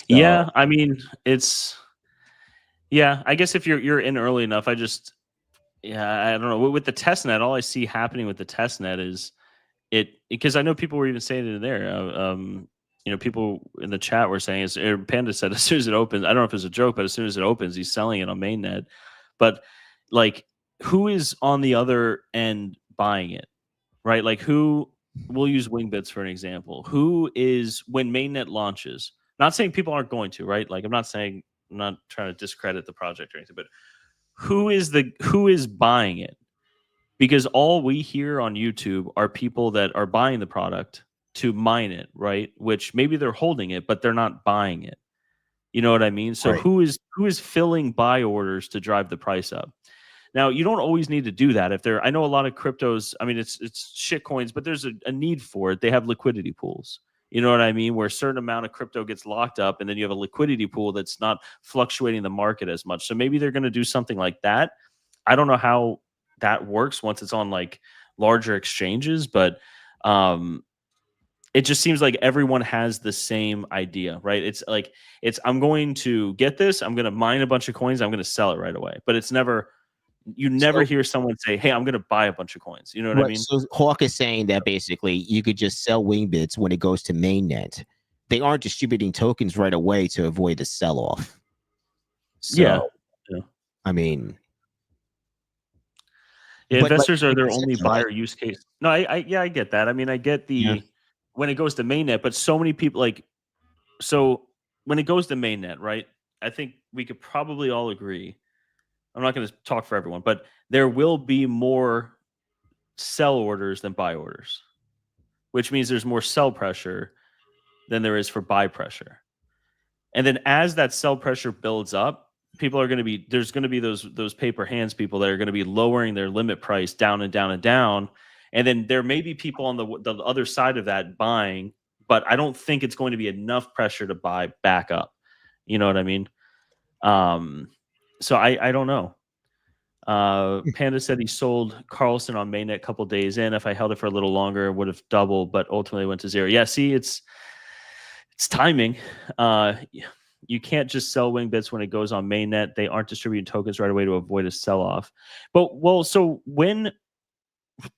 Yeah. I mean, I guess if you're in early enough, I don't know. With the testnet, all I see happening with the testnet is because I know people were even saying it in there. People in the chat were saying, Panda said, as soon as it opens, I don't know if it's a joke, but as soon as it opens, he's selling it on mainnet. But like, who is on the other end buying it, right? Like, we'll use Wingbits for an example. Who is, when mainnet launches, not saying people aren't going to, right? Like, I'm not trying to discredit the project or anything, but who is buying it? Because all we hear on YouTube are people that are buying the product to mine it, right? Which maybe they're holding it, but they're not buying it. You know what I mean? So who is filling buy orders to drive the price up? Now, you don't always need to do that. I know a lot of cryptos, I mean, it's shit coins, but there's a need for it. They have liquidity pools. You know what I mean? Where a certain amount of crypto gets locked up, and then you have a liquidity pool that's not fluctuating the market as much. So maybe they're going to do something like that. I don't know how that works once it's on like larger exchanges, but it just seems like everyone has the same idea, right? It's like, I'm going to get this, I'm going to mine a bunch of coins, I'm going to sell it right away. But you never hear someone say, hey, I'm going to buy a bunch of coins. You know what I mean? So Hawk is saying that basically you could just sell Wingbits when it goes to mainnet. They aren't distributing tokens right away to avoid the sell-off. So, I mean... investors are their only buyer use case. No, I get that. I mean, I get when it goes to mainnet, but so many people so when it goes to mainnet, right? I think we could probably all agree. I'm not going to talk for everyone, but there will be more sell orders than buy orders, which means there's more sell pressure than there is for buy pressure. And then as that sell pressure builds up, there's going to be those paper hands people that are going to be lowering their limit price down and down and down. And then there may be people on the other side of that buying, but I don't think it's going to be enough pressure to buy back up. You know what I mean? So I don't know. Panda said he sold Carlson on mainnet a couple days in. If I held it for a little longer, it would have doubled, but ultimately went to zero. Yeah, see, it's timing. You can't just sell Wingbits when it goes on mainnet. They aren't distributing tokens right away to avoid a sell-off.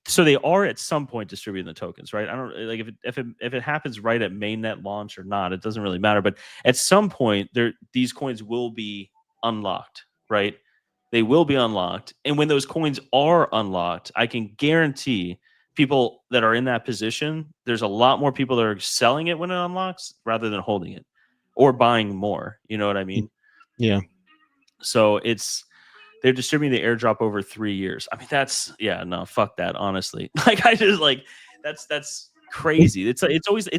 So they are at some point distributing the tokens, right? I don't like if it happens right at mainnet launch or not, it doesn't really matter. But at some point, these coins will be unlocked, right? They will be unlocked. And when those coins are unlocked, I can guarantee people that are in that position, there's a lot more people that are selling it when it unlocks rather than holding it or buying more. You know what I mean? Yeah. So they're distributing the airdrop over 3 years. I mean, fuck that, honestly. Like, that's crazy. It's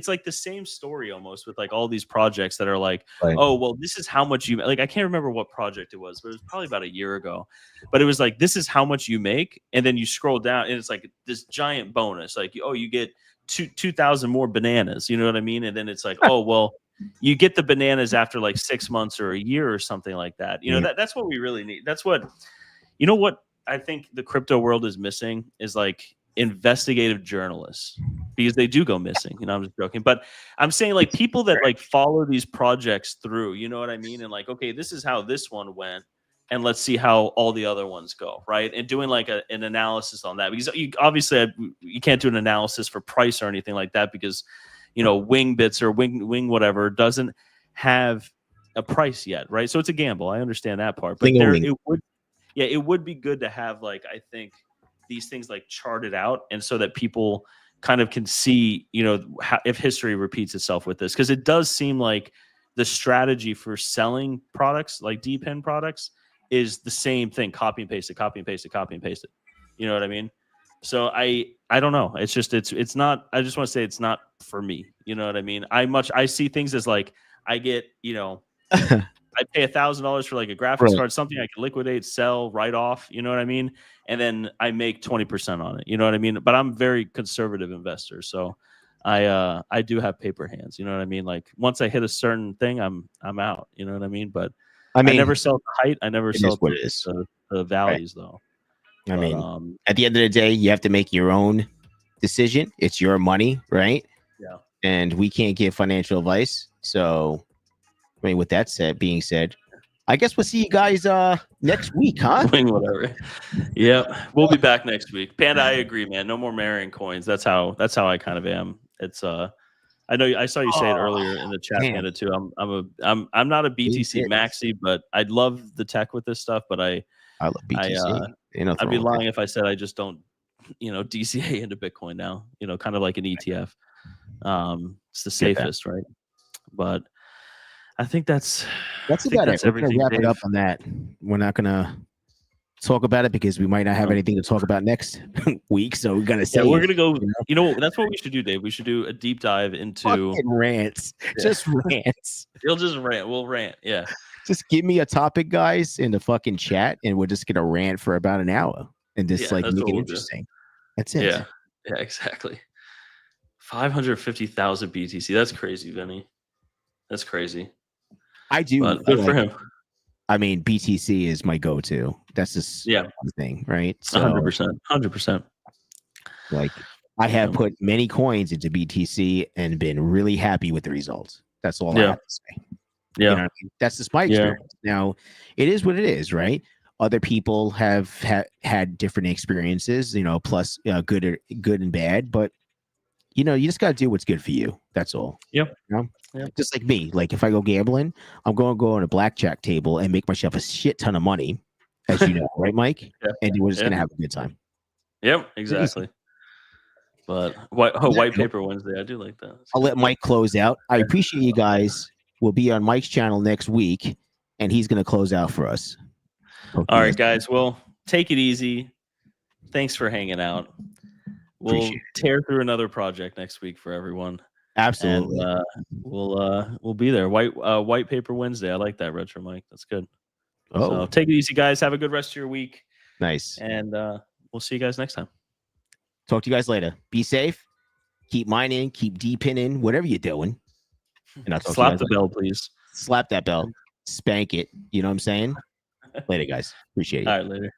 like the same story almost with like all these projects that are like, oh, well, this is how much you like. I can't remember what project it was, but it was probably about a year ago. But it was like, this is how much you make, and then you scroll down, and it's like this giant bonus, like, oh, you get 2,000 more bananas. You know what I mean? And then it's like, oh, well, you get the bananas after like 6 months or a year or something like that. You know, that's what we really need. That's what I think the crypto world is missing, is like, investigative journalists, because they do go missing. You know, I'm just joking, but I'm saying like people that like follow these projects through. You know what I mean? And like, okay, this is how this one went, and let's see how all the other ones go, right? And doing like an analysis on that, because obviously you can't do an analysis for price or anything like that, because you know, wing bits or wing whatever doesn't have a price yet, right? So it's a gamble. I understand that part, but it would be good to have, like, I think these things like charted out, and so that people kind of can see, you know, if history repeats itself with this, because it does seem like the strategy for selling products like DPIN products is the same thing: copy and paste it, copy and paste it, copy and paste it. You know what I mean? So I don't know. It's just it's not. I just want to say it's not for me. You know what I mean? I see things as like, I get, you know, I pay $1,000 for like a graphics card, something I can liquidate, sell, write off. You know what I mean? And then I make 20% on it. You know what I mean? But I'm a very conservative investor, so I do have paper hands. You know what I mean? Like once I hit a certain thing, I'm out. You know what I mean? But I never sell at the height. I never sell at the valleys, though. I mean, at the end of the day, you have to make your own decision. It's your money, right? Yeah. And we can't give financial advice. So, I mean, with that being said, I guess we'll see you guys next week, huh? Whatever. Yeah, we'll be back next week. Panda, I agree, man. No more marrying coins. That's how I kind of am. It's I know I saw you say it earlier in the chat, Panda, too. I'm not a BTC maxi, but I'd love the tech with this stuff. But I love BTC. I'd be lying if I said I just don't, you know, DCA into Bitcoin now. You know, kind of like an ETF. It's the safest, right? But I think that's about it. We're everything. Gonna wrap it up on that. We're not gonna talk about it because we might not have anything to talk about next week. So we're gonna say we're gonna go. You know, that's what we should do, Dave. We should do a deep dive into rants. Just rants. You'll just rant. We'll rant. Yeah. Just give me a topic, guys, in the fucking chat, and we're just gonna rant for about an hour and just like make it interesting. That's it. Yeah. Yeah. Exactly. 550,000 BTC. That's crazy, Vinny. That's crazy. I do. But good for him. I mean, BTC is my go-to. That's just one thing, right? So 100%. Like, I have put many coins into BTC and been really happy with the results. That's all I have to say. Yeah, you know what I mean? That's just my experience. Now, it is what it is, right? Other people have had different experiences, you know, plus good and bad. But you know, you just got to do what's good for you. That's all. Yep. You know? Yep. Just like me. Like if I go gambling, I'm going to go on a blackjack table and make myself a shit ton of money, as you know, right, Mike? Yeah. And we're just going to have a good time. Yep, exactly. But white paper Wednesday, I do like that. I'll let Mike close out. I appreciate you guys. We'll be on Mike's channel next week, and he's going to close out for us. All right, guys. Well, take it easy. Thanks for hanging out. We'll tear through another project next week for everyone. Absolutely. And, we'll be there. White paper Wednesday. I like that, Retro Mike. That's good. So take it easy, guys. Have a good rest of your week. Nice. And we'll see you guys next time. Talk to you guys later. Be safe. Keep mining. Keep deepinning. Whatever you're doing. And I'll slap the bell, please. Slap that bell. Spank it. You know what I'm saying? Later, guys. Appreciate it. All right, later.